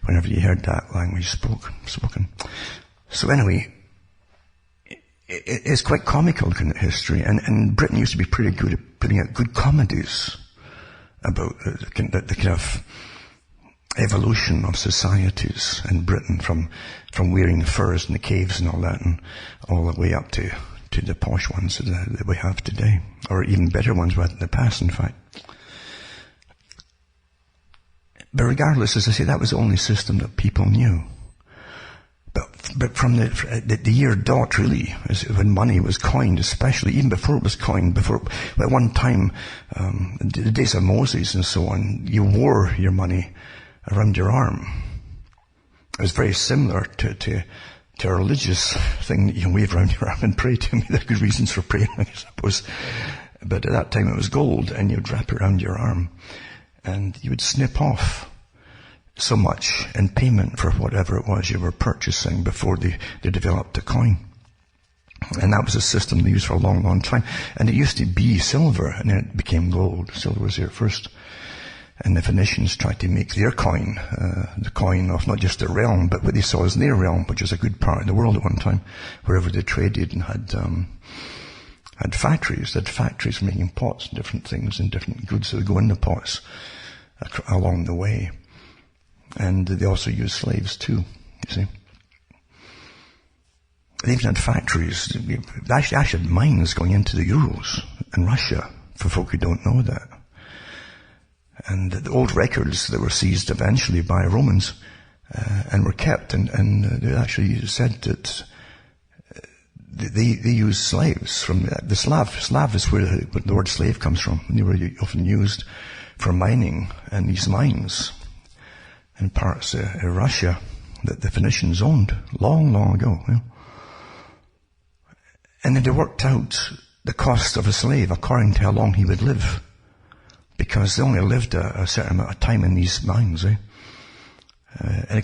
Whenever you heard that language spoken. So anyway, it's quite comical, looking at history, and Britain used to be pretty good at putting out good comedies about the kind of evolution of societies in Britain, from wearing furs in the caves and all that, and all the way up to the posh ones that we have today, or even better ones we had in the past, in fact. But regardless, as I say, that was the only system that people knew. But from the year dot, really, is when money was coined, especially, even before it was coined, at one time, the days of Moses and so on, you wore your money around your arm. It was very similar to a religious thing that you can wave around your arm and pray to. There are good reasons for praying, I suppose. But at that time it was gold, and you'd wrap it around your arm. And you would snip off so much in payment for whatever it was you were purchasing before they developed a coin. And that was a system they used for a long, long time. And it used to be silver, and then it became gold. Silver was there first. And the Phoenicians tried to make their coin, the coin of not just their realm, but what they saw as their realm, which was a good part of the world at one time, wherever they traded and had factories. They had factories for making pots and different things and different goods that would go in the pots along the way. And they also used slaves too, you see. They even had factories. They actually had mines going into the Urals in Russia, for folk who don't know that. And the old records that were seized eventually by Romans and were kept, and they actually said that they used slaves from the Slav. Slav is where the word slave comes from. They were often used for mining in these mines in parts of Russia that the Phoenicians owned long, long ago. And then they worked out the cost of a slave according to how long he would live, because they only lived a certain amount of time in these mines. And it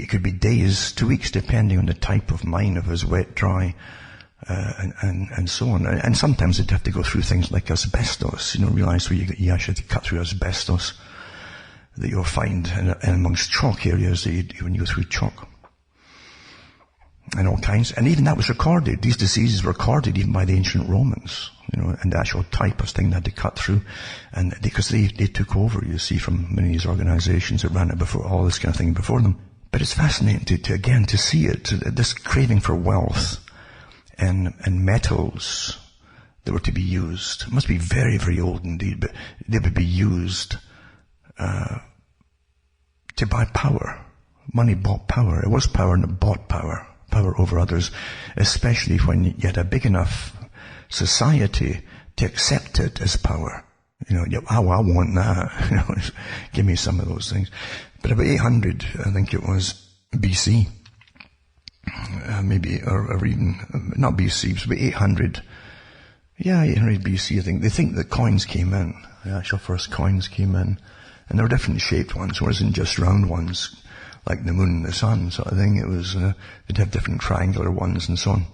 could be days, 2 weeks, depending on the type of mine, if it was wet, dry, and so on. And sometimes they'd have to go through things like asbestos, realize where you actually have to cut through asbestos that you'll find in amongst chalk areas when you go through chalk. And all kinds. And even that was recorded. These diseases were recorded even by the ancient Romans, and the actual type of thing they had to cut through. And because they took over, you see, from many of these organizations that ran it before, all this kind of thing before them. But it's fascinating to see it, this craving for wealth and metals that were to be used. It must be very, very old indeed, but they would be used to buy power. Money bought power. It was power, and it bought power. Power over others, especially when you had a big enough society to accept it as power. I want that. Give me some of those things. But about 800, I think it was BC, maybe, or even, not BC, it was about 800. Yeah, 800 BC, I think. They think that coins came in. The actual first coins came in. And there were different shaped ones. It wasn't just round ones, like the moon and the sun sort of thing. It was, they'd have different triangular ones and so on.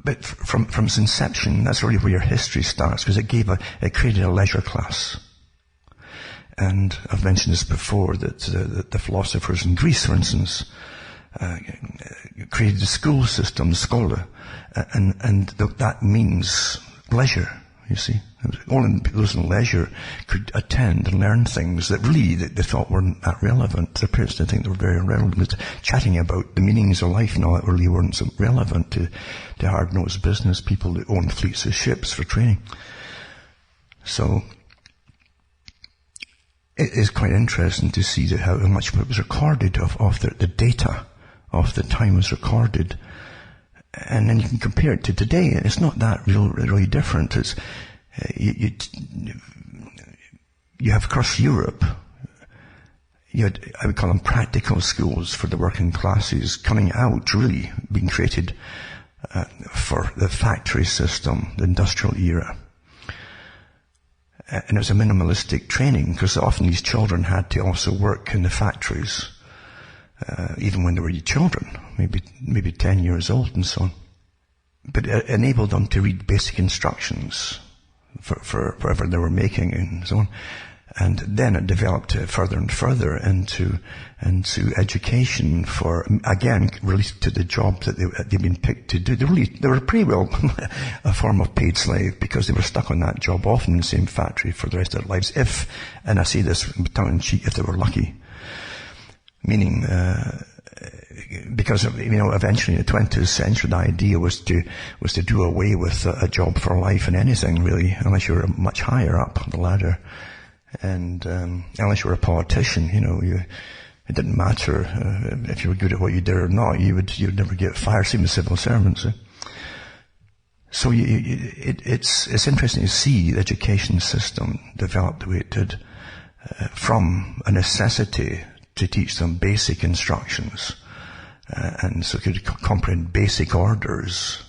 But from its inception, that's really where your history starts, because it created a leisure class. And I've mentioned this before, that the philosophers in Greece, for instance, created a school system, the schola, and that means leisure, you see. Only those in leisure could attend and learn things that really they thought weren't that relevant. Their parents didn't think they were very relevant. Chatting about the meanings of life and all that really weren't so relevant to hard-nosed business people that owned fleets of ships for training. So it is quite interesting to see how much was recorded of the data of the time was recorded. And then you can compare it to today, and it's not that really different. It's, you have across Europe, you had, I would call them practical schools for the working classes coming out, really being created for the factory system, the industrial era. And it was a minimalistic training, because often these children had to also work in the factories, even when they were children, maybe 10 years old and so on. But it enabled them to read basic instructions for whatever they were making and so on. And then it developed further and further into education for, again, related to the job that they'd been picked to do. They were pretty well a form of paid slave, because they were stuck on that job, often in the same factory for the rest of their lives, and I say this tongue in cheek, if they were lucky. Meaning, because, eventually in the 20th century, the idea was to do away with a job for life in anything, really, unless you were much higher up the ladder. And unless you were a politician, it didn't matter if you were good at what you did or not. You'd never get fired. Same with civil servants. So it's interesting to see the education system develop the way it did, from a necessity to teach them basic instructions, and so could comprehend basic orders,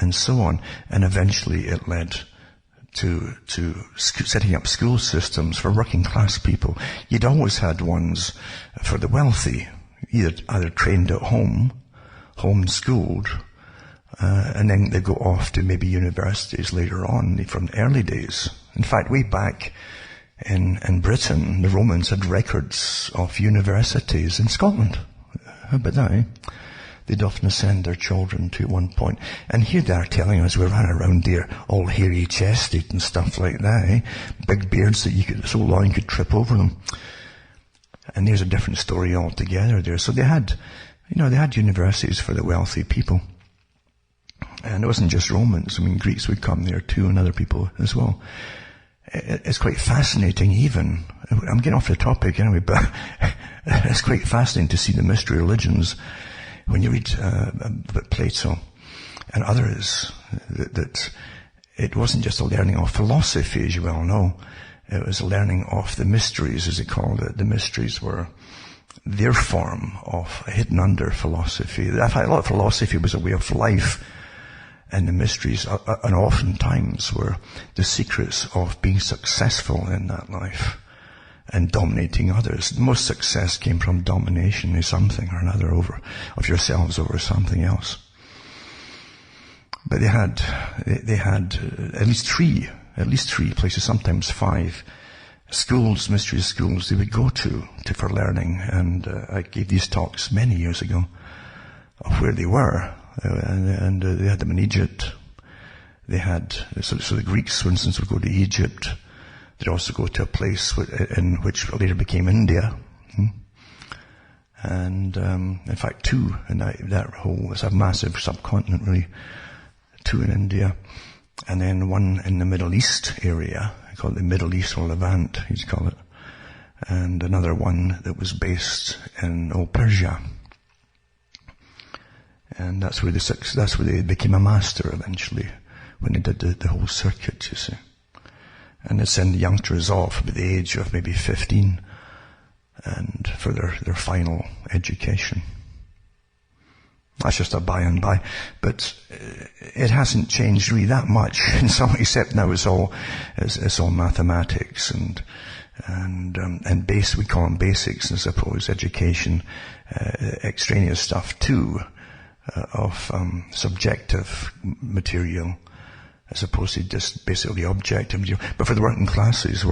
and so on. And eventually it led to setting up school systems for working class people. You'd always had ones for the wealthy, either trained at home, homeschooled, and then they go off to maybe universities later on from the early days. In fact, way back in Britain, the Romans had records of universities in Scotland. How about that, eh? They'd often send their children to one point. And here they are telling us we ran around there all hairy-chested and stuff like that, eh? Big beards that so long you could trip over them. And there's a different story altogether there. So they had universities for the wealthy people. And it wasn't just Romans. Greeks would come there too, and other people as well. It's quite fascinating even. I'm getting off the topic anyway, but it's quite fascinating to see the mystery religions when you read about Plato and others, that it wasn't just a learning of philosophy, as you well know. It was a learning of the mysteries, as they called it. The mysteries were their form of hidden under philosophy. In fact, a lot of philosophy was a way of life, and the mysteries, and oftentimes, were the secrets of being successful in that life and dominating others. The most success came from domination of something or another of yourselves over something else. But they had at least three places, sometimes 5 schools, mystery schools they would go to for learning. And I gave these talks many years ago of where they were. And they had them in Egypt. They had, so the Greeks, for instance, would go to Egypt. They'd also go to a place in which later became India. And, in fact, 2 in that whole, it's a massive subcontinent really. 2 in India. And then 1 in the Middle East area. I call it the Middle East or Levant, you'd call it. And another one that was based in old Persia. And that's where they became a master eventually, when they did the whole circuit, you see. And they send the youngsters off at the age of maybe 15 and for their final education. That's just a by and by. But it hasn't changed really that much in some, except now it's all mathematics and And we call them basics, I suppose, education, extraneous stuff too, of subjective material, as opposed to just basically objective material. But for the working classes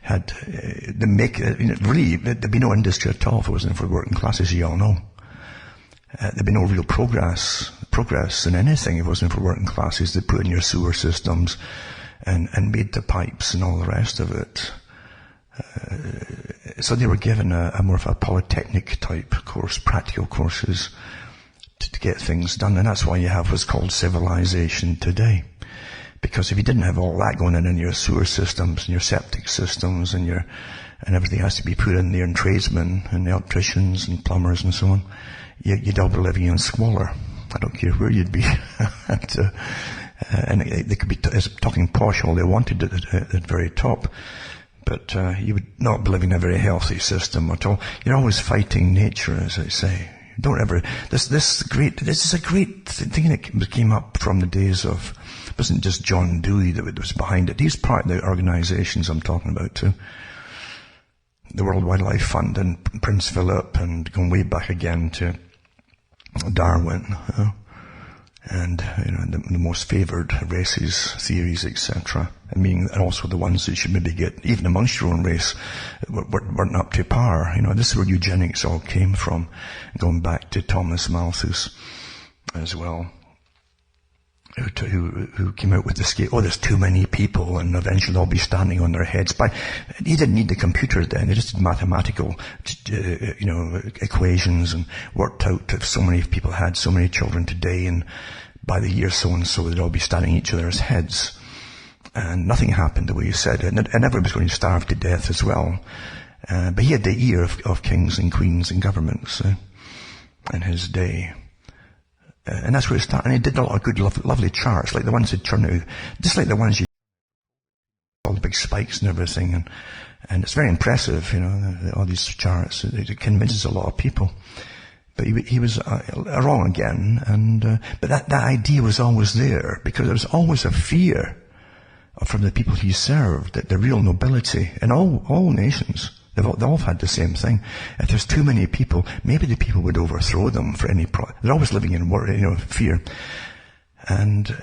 had, really, there'd be no industry at all if it wasn't for the working classes, you all know. There'd be no real progress in anything if it wasn't for working classes that put in your sewer systems and made the pipes and all the rest of it. So they were given a more of a polytechnic type course, practical courses to get things done. And that's why you have what's called civilization today. Because if you didn't have all that going in your sewer systems and your septic systems and everything has to be put in there, and tradesmen and electricians and plumbers and so on, you'd all be living in squalor. I don't care where you'd be. And they could be talking posh all they wanted at the very top. But you would not be living in a very healthy system at all. You're always fighting nature, as I say. Don't ever... This is a great thing that came up from the days of... It wasn't just John Dewey that was behind it. He's part of the organizations I'm talking about too. The World Wildlife Fund and Prince Philip, and going way back again to Darwin. And the most favoured races, theories, etc. And also the ones that should maybe get, even amongst your own race, weren't up to par. This is where eugenics all came from, going back to Thomas Malthus as well, who came out with the scale, there's too many people and eventually they'll be standing on their heads. But he didn't need the computer then. They just did mathematical, equations and worked out if so many people had so many children today, and by the year so and so they'd all be standing on each other's heads. And nothing happened the way he said it. And everyone was going to starve to death as well. But he had the ear of kings and queens and governments in his day. And that's where it started. And he did a lot of good, lovely charts, like the ones that turn out, just like the ones all the big spikes and everything. And it's very impressive, all these charts. It convinces a lot of people. But he was wrong again. But that idea was always there, because there was always a fear from the people he served, that the real nobility in all nations, They've all had the same thing. If there's too many people, maybe the people would overthrow them for any they're always living in fear. And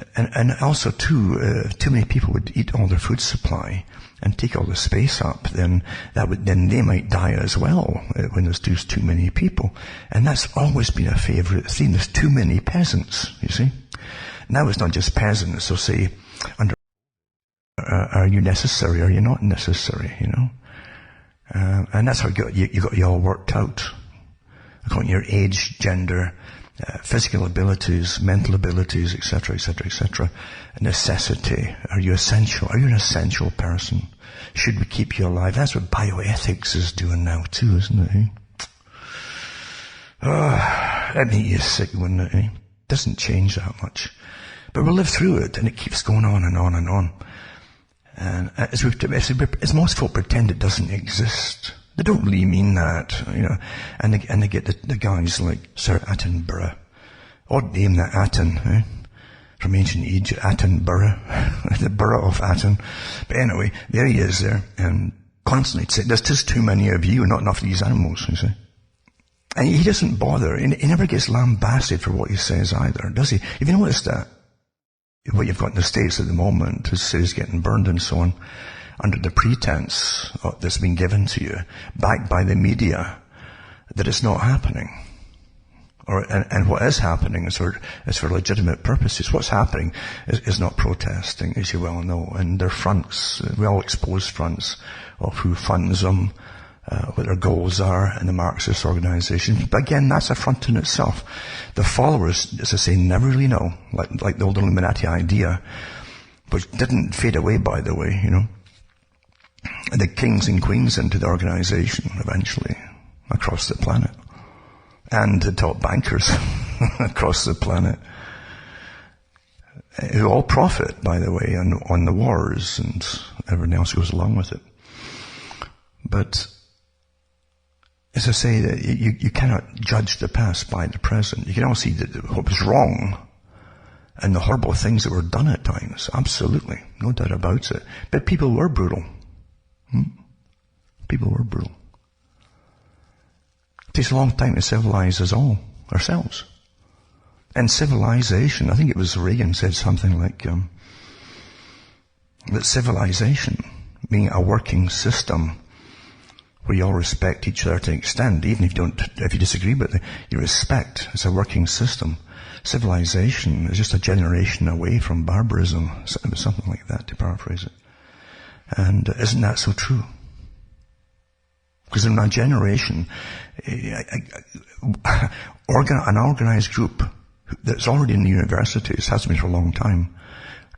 also too many people would eat all their food supply and take all the space up, then they might die as well when there's too many people. And that's always been a favourite theme. There's too many peasants, you see. Now it's not just peasants, so say, are you necessary, are you not necessary, and that's how you got you all worked out, according to your age, gender, physical abilities, mental abilities, etc., etc., etc. Necessity. Are you essential? Are you an essential person? Should we keep you alive? That's what bioethics is doing now too, isn't it? That'd make you sick, wouldn't it? Doesn't change that much. But we'll live through it, and it keeps going on and on and on. And as most folk pretend it doesn't exist, they don't really mean that, and they get the guys like Sir Attenborough. Odd name, that Aten, from ancient Egypt, Attenborough, the borough of Aten. But anyway, there he is there, and constantly saying, there's just too many of you, not enough of these animals, you see. And he doesn't bother, he never gets lambasted for what he says either, does he? Have you noticed that? What you've got in the States at the moment is cities getting burned and so on, under the pretense that's been given to you, backed by the media, that it's not happening. And what is happening is for legitimate purposes. What's happening is not protesting, as you well know. And their fronts, well-exposed fronts of who funds them, what their goals are, and the Marxist organizations. But again, that's a front in itself. The followers, as I say, never really know, like the old Illuminati idea, which didn't fade away, by the way, the kings and queens into the organization eventually across the planet, and the top bankers across the planet, who all profit, by the way, on the wars and everything else goes along with it. But as I say, that you cannot judge the past by the present. You can all see what was wrong and the horrible things that were done at times. Absolutely. No doubt about it. But people were brutal. People were brutal. It takes a long time to civilize us all, ourselves. And civilization, I think it was Reagan said something like, that civilization, being a working system where you all respect each other to an extent, even if you disagree, but you respect, it's a working system. Civilization is just a generation away from barbarism, something like that, to paraphrase it. And isn't that so true? Because in a generation, an organized group that's already in the universities, has been for a long time,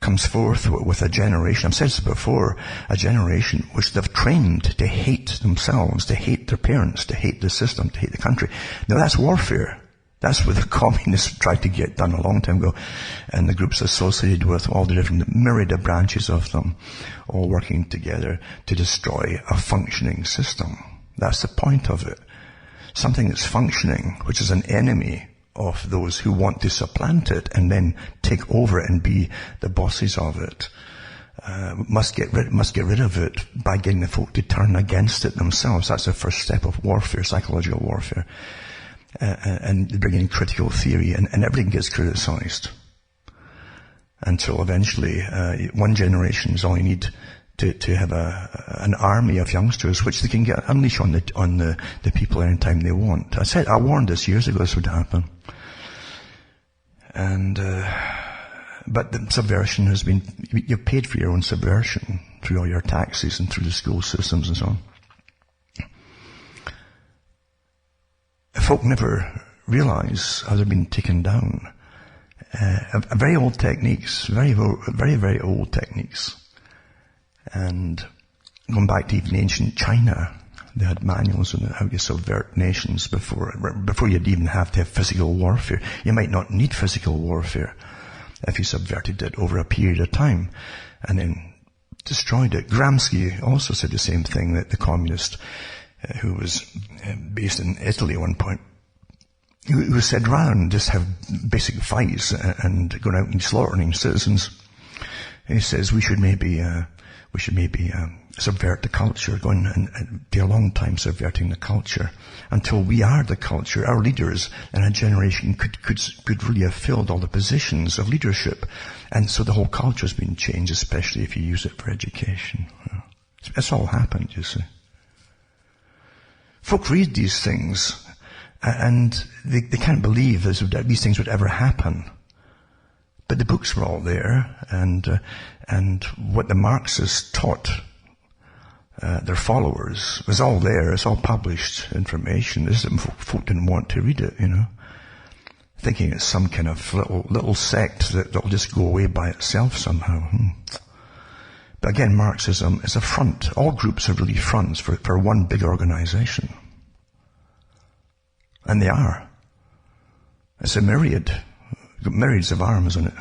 comes forth with a generation, I've said this before, a generation which they've trained to hate themselves, to hate their parents, to hate the system, to hate the country. Now that's warfare. That's what the communists tried to get done a long time ago. And the groups associated with all the different myriad of branches of them, all working together to destroy a functioning system. That's the point of it. Something that's functioning, which is an enemy of those who want to supplant it and then take over it and be the bosses of it, must get rid of it by getting the folk to turn against it themselves. That's the first step of warfare, psychological warfare. And bring in critical theory, and everything gets criticized. Until eventually, one generation is all you need to have an army of youngsters, which they can unleash on the people anytime they want. I warned this years ago this would happen. And, but the subversion has been, you've paid for your own subversion through all your taxes and through the school systems and so on. Folk never realize how they've been taken down. Very old techniques, very, very old techniques. And going back to even ancient China, they had manuals on how you subvert nations before you'd even have to have physical warfare. You might not need physical warfare if you subverted it over a period of time and then destroyed it. Gramsci also said the same thing, that the communist who was based in Italy at one point, who said rather than just have basic fights and going out and slaughtering citizens, he says we should maybe subvert the culture, going and be a long time subverting the culture until we are the culture. Our leaders in a generation could really have filled all the positions of leadership, and so the whole culture's been changed, especially if you use it for education. It's all happened, you see. Folk read these things, and they can't believe these things would ever happen. But the books were all there, and what the Marxists taught their followers was all there. It's all published information. It's that folk didn't want to read it, thinking it's some kind of little sect that'll just go away by itself somehow. But again, Marxism is a front. All groups are really fronts for one big organization. And they are. It's a myriads of arms in it.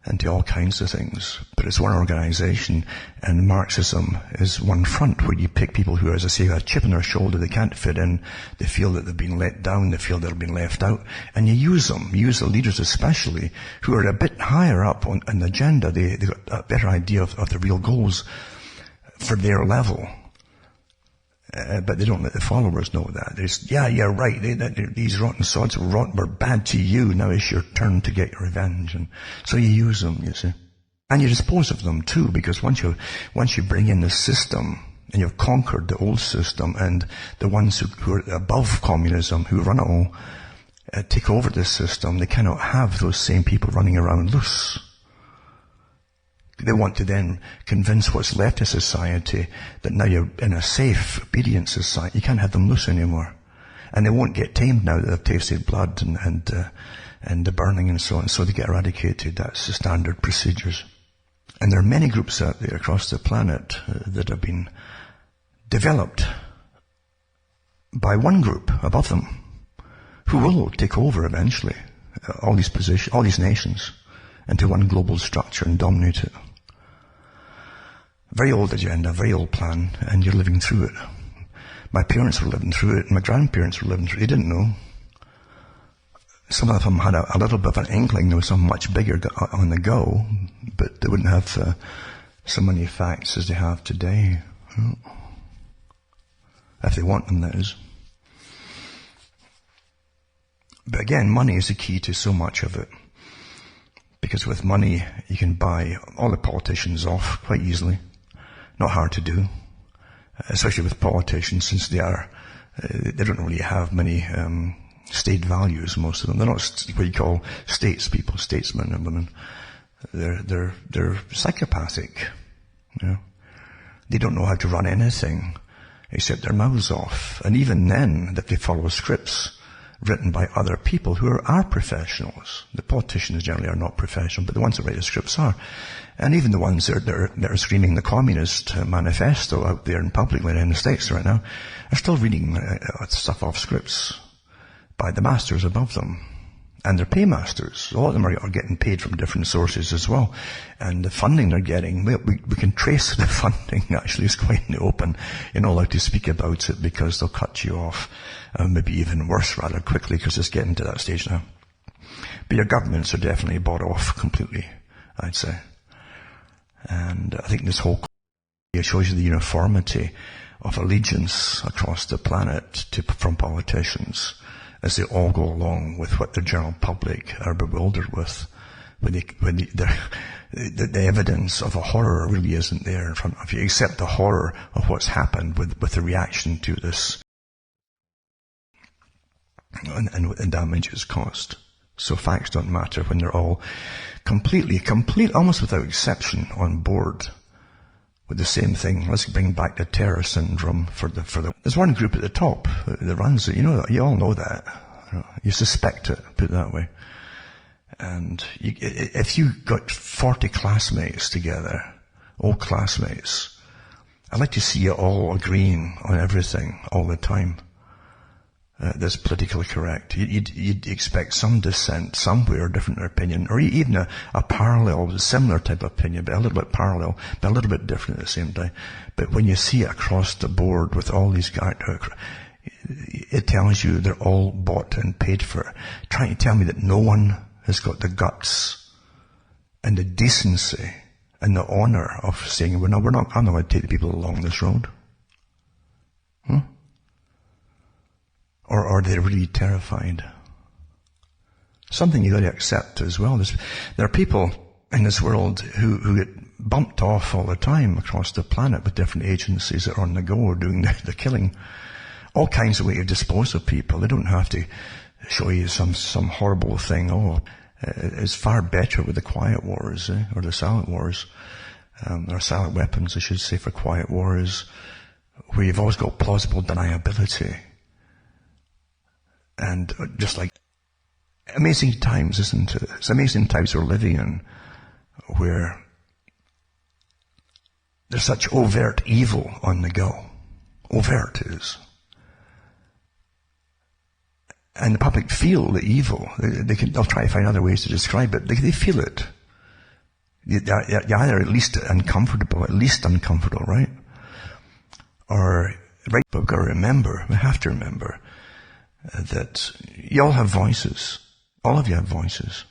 And to all kinds of things. But it's one organization, and Marxism is one front where you pick people who, as I say, have a chip on their shoulder, they can't fit in, they feel that they've been let down, they feel they've been left out, and you use them, use the leaders especially, who are a bit higher up on the agenda, they've got a better idea of the real goals for their level. But they don't let the followers know that. You're right. These rotten sods were bad to you. Now it's your turn to get your revenge. And so you use them, you see. And you dispose of them too, because once you bring in the system, and you've conquered the old system, and the ones who are above communism, who run it all, take over the system, they cannot have those same people running around loose. They want to then convince what's left of society that now you're in a safe, obedient society. You can't have them loose anymore. And they won't get tamed now that they've tasted blood and the burning and so on. So they get eradicated. That's the standard procedures. And there are many groups out there across the planet that have been developed by one group above them who will take over eventually all these positions, all these nations into one global structure and dominate it. Very old agenda, very old plan, and you're living through it. My parents were living through it, and my grandparents were living through it. They didn't know. Some of them had a little bit of an inkling there was something much bigger on the go, but they wouldn't have so many facts as they have today. If they want them, that is. But again, money is the key to so much of it. Because with money, you can buy all the politicians off quite easily. Not hard to do. Especially with politicians, since they don't really have many state values, most of them. They're not what you call statespeople, statesmen and women. They're psychopathic. You know? They don't know how to run anything except their mouths off. And even then, that they follow scripts written by other people who are professionals. The politicians generally are not professional, but the ones that write the scripts are. And even the ones that are screaming the communist manifesto out there in public, like in the States right now, are still reading stuff off scripts by the masters above them. And their paymasters. A lot of them are getting paid from different sources as well. And the funding they're getting, we can trace the funding actually is quite in the open. You're not allowed to speak about it because they'll cut you off. Maybe even worse rather quickly because it's getting to that stage now. But your governments are definitely bought off completely, I'd say. And I think this whole shows you the uniformity of allegiance across the planet from politicians as they all go along with what the general public are bewildered with. The evidence of a horror really isn't there in front of you, except the horror of what's happened with the reaction to this and damage is caused. So facts don't matter when they're all complete, almost without exception, on board with the same thing. Let's bring back the terror syndrome for the. There's one group at the top that runs it. You all know that. You suspect it, put it that way. And if you got 40 classmates together, all classmates, I'd like to see you all agreeing on everything all the time. That's politically correct. You'd expect some dissent somewhere, different opinion, or even a parallel, similar type of opinion, but a little bit parallel, but a little bit different at the same time. But when you see it across the board with all these guys, it tells you they're all bought and paid for. Trying to tell me that no one has got the guts and the decency and the honor of saying, I'm not going to take the people along this road. Or are they really terrified? Something you got to accept as well. There are people in this world who get bumped off all the time across the planet with different agencies that are on the go or doing the killing. All kinds of ways to dispose of people. They don't have to show you some horrible thing. It's far better with the quiet wars, or the silent wars, or silent weapons, I should say, for quiet wars, where you've always got plausible deniability. And just like amazing times, isn't it? It's amazing times we're living in where there's such overt evil on the go. Overt it is. And the public feel the evil. They'll try to find other ways to describe it. They feel it. You're either at least uncomfortable, right? Or, right, but we've got to remember, we have to remember, that you all have voices. All of you have voices.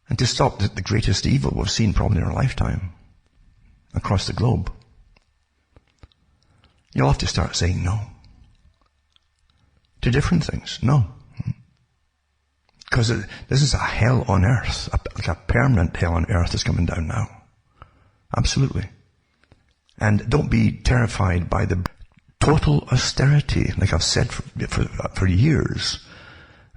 And to stop the greatest evil we've seen probably in our lifetime across the globe, you'll have to start saying no. To different things. No. Because this is a hell on earth. Like a permanent hell on earth is coming down now. Absolutely. And don't be terrified by the total austerity, like I've said for years.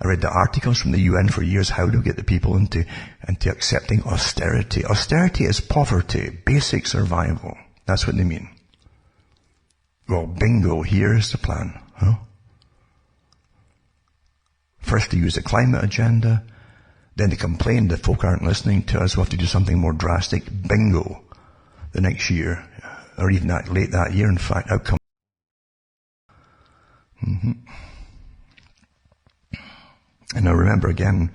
I read the articles from the UN for years, how to get the people into accepting austerity. Austerity is poverty, basic survival. That's what they mean. Well, bingo, here's the plan. First they use the climate agenda, then they complain that folk aren't listening to us, we'll have to do something more drastic. Bingo. The next year, or even late that year, in fact, outcome. And now remember again,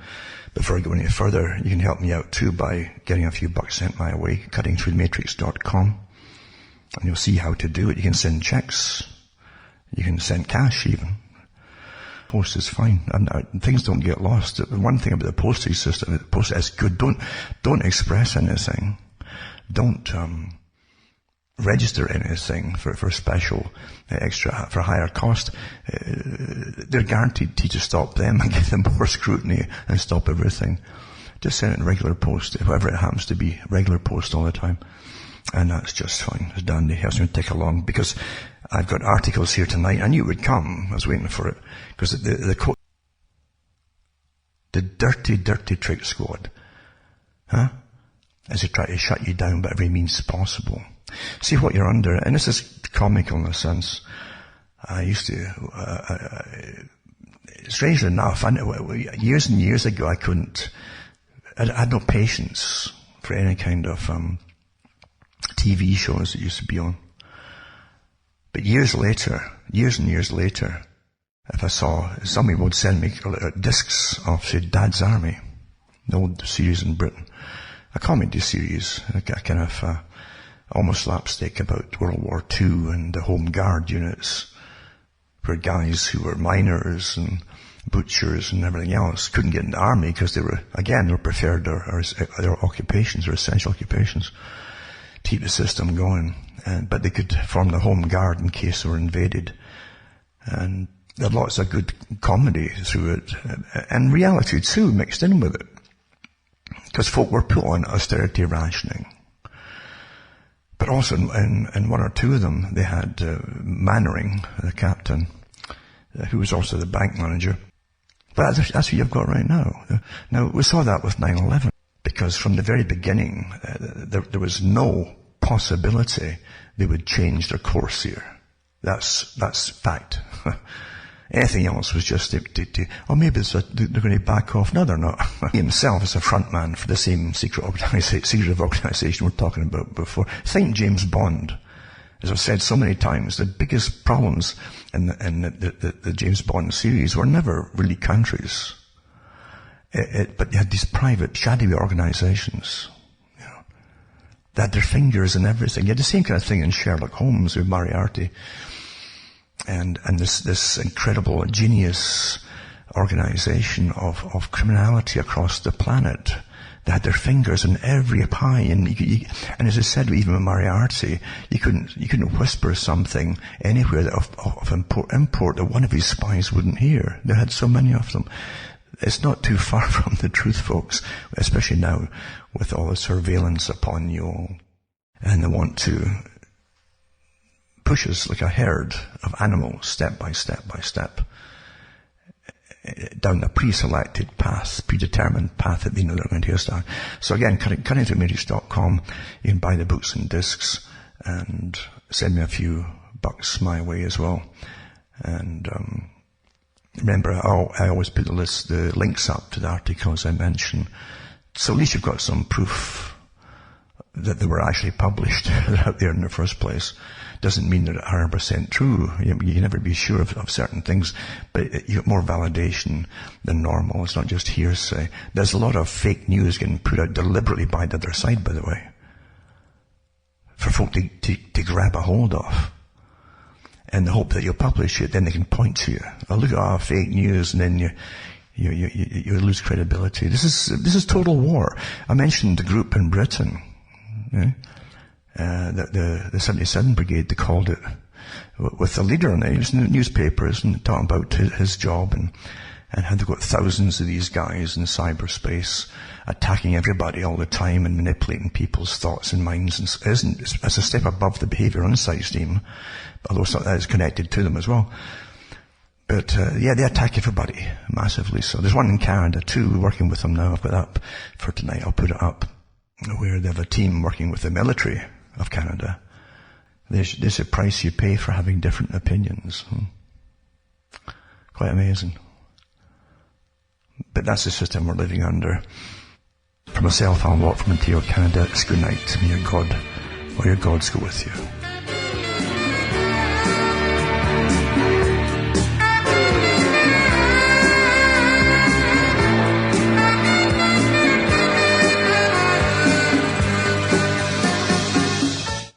before I go any further, you can help me out too by getting a few bucks sent my way, cuttingthroughthematrix.com, and you'll see how to do it. You can send checks, you can send cash even. Post is fine, and things don't get lost. One thing about the postage system, the post is good. Don't express anything. don't register anything for special extra, for higher cost. They're guaranteed to stop them and give them more scrutiny and stop everything. Just send it in regular post, whatever it happens to be, regular post all the time. And that's just fine. It's dandy. It has to take along because I've got articles here tonight. I knew it would come. I was waiting for it. Because the dirty, dirty trick squad, as they try to shut you down by every means possible. See what you're under. And this is comical in a sense. I used to, strangely enough, years and years ago, I had no patience for any kind of TV shows that used to be on. But years and years later, if I saw, somebody would send me discs of, say, Dad's Army, the old series in Britain, a comedy series, a kind of almost slapstick about World War II and the Home Guard units, where guys who were miners and butchers and everything else couldn't get in the army because they were preferred their occupations, their essential occupations, to keep the system going. But they could form the Home Guard in case they were invaded. And there are lots of good comedy through it, and reality too mixed in with it. Because folk were put on austerity rationing. But also in one or two of them, they had Mannering, the captain, who was also the bank manager. But that's what you've got right now. Now, we saw that with 9/11, because from the very beginning, there was no possibility they would change their course here. That's fact. Anything else was just maybe they're going to back off. No, they're not. He himself is a front man for the same secretive organization we're talking about before. Think James Bond. As I've said so many times, the biggest problems in the James Bond series were never really countries. But they had these private, shadowy organizations, that had their fingers in everything. You had the same kind of thing in Sherlock Holmes with Moriarty. And this incredible, genius organization of criminality across the planet. They had their fingers in every pie, and and as I said, even with Moriarty, you couldn't whisper something anywhere of import that one of his spies wouldn't hear. They had so many of them. It's not too far from the truth, folks, especially now with all the surveillance upon you all. And they want to push us like a herd of animals, step by step by step, down a pre-selected path, predetermined path that they know they're going to start. So again, cuttingthroughmatrix.com, you can buy the books and discs and send me a few bucks my way as well. And remember, I always put the links up to the articles I mentioned, so at least you've got some proof that they were actually published out there in the first place. Doesn't mean they're 100% true. You can never be sure of certain things, but you get more validation than normal. It's not just hearsay. There's a lot of fake news getting put out deliberately by the other side, by the way, for folk to grab a hold of. And the hope that you'll publish it, then they can point to you. Oh, look at fake news, and then you lose credibility. This is total war. I mentioned the group in Britain, the 77 Brigade, they called it, with the leader on it. He was in the newspapers and talking about his job and how they've got thousands of these guys in cyberspace attacking everybody all the time and manipulating people's thoughts and minds. And it's a step above the behavioral insights team, although that is connected to them as well. But they attack everybody massively. So there's one in Canada too. We're working with them now. I've got that up for tonight. I'll put it up, where they have a team working with the military of Canada. There's a price you pay for having different opinions. Quite amazing. But that's the system we're living under. For myself, I'll walk from Ontario, Canada. It's good night. May your God or your gods go with you.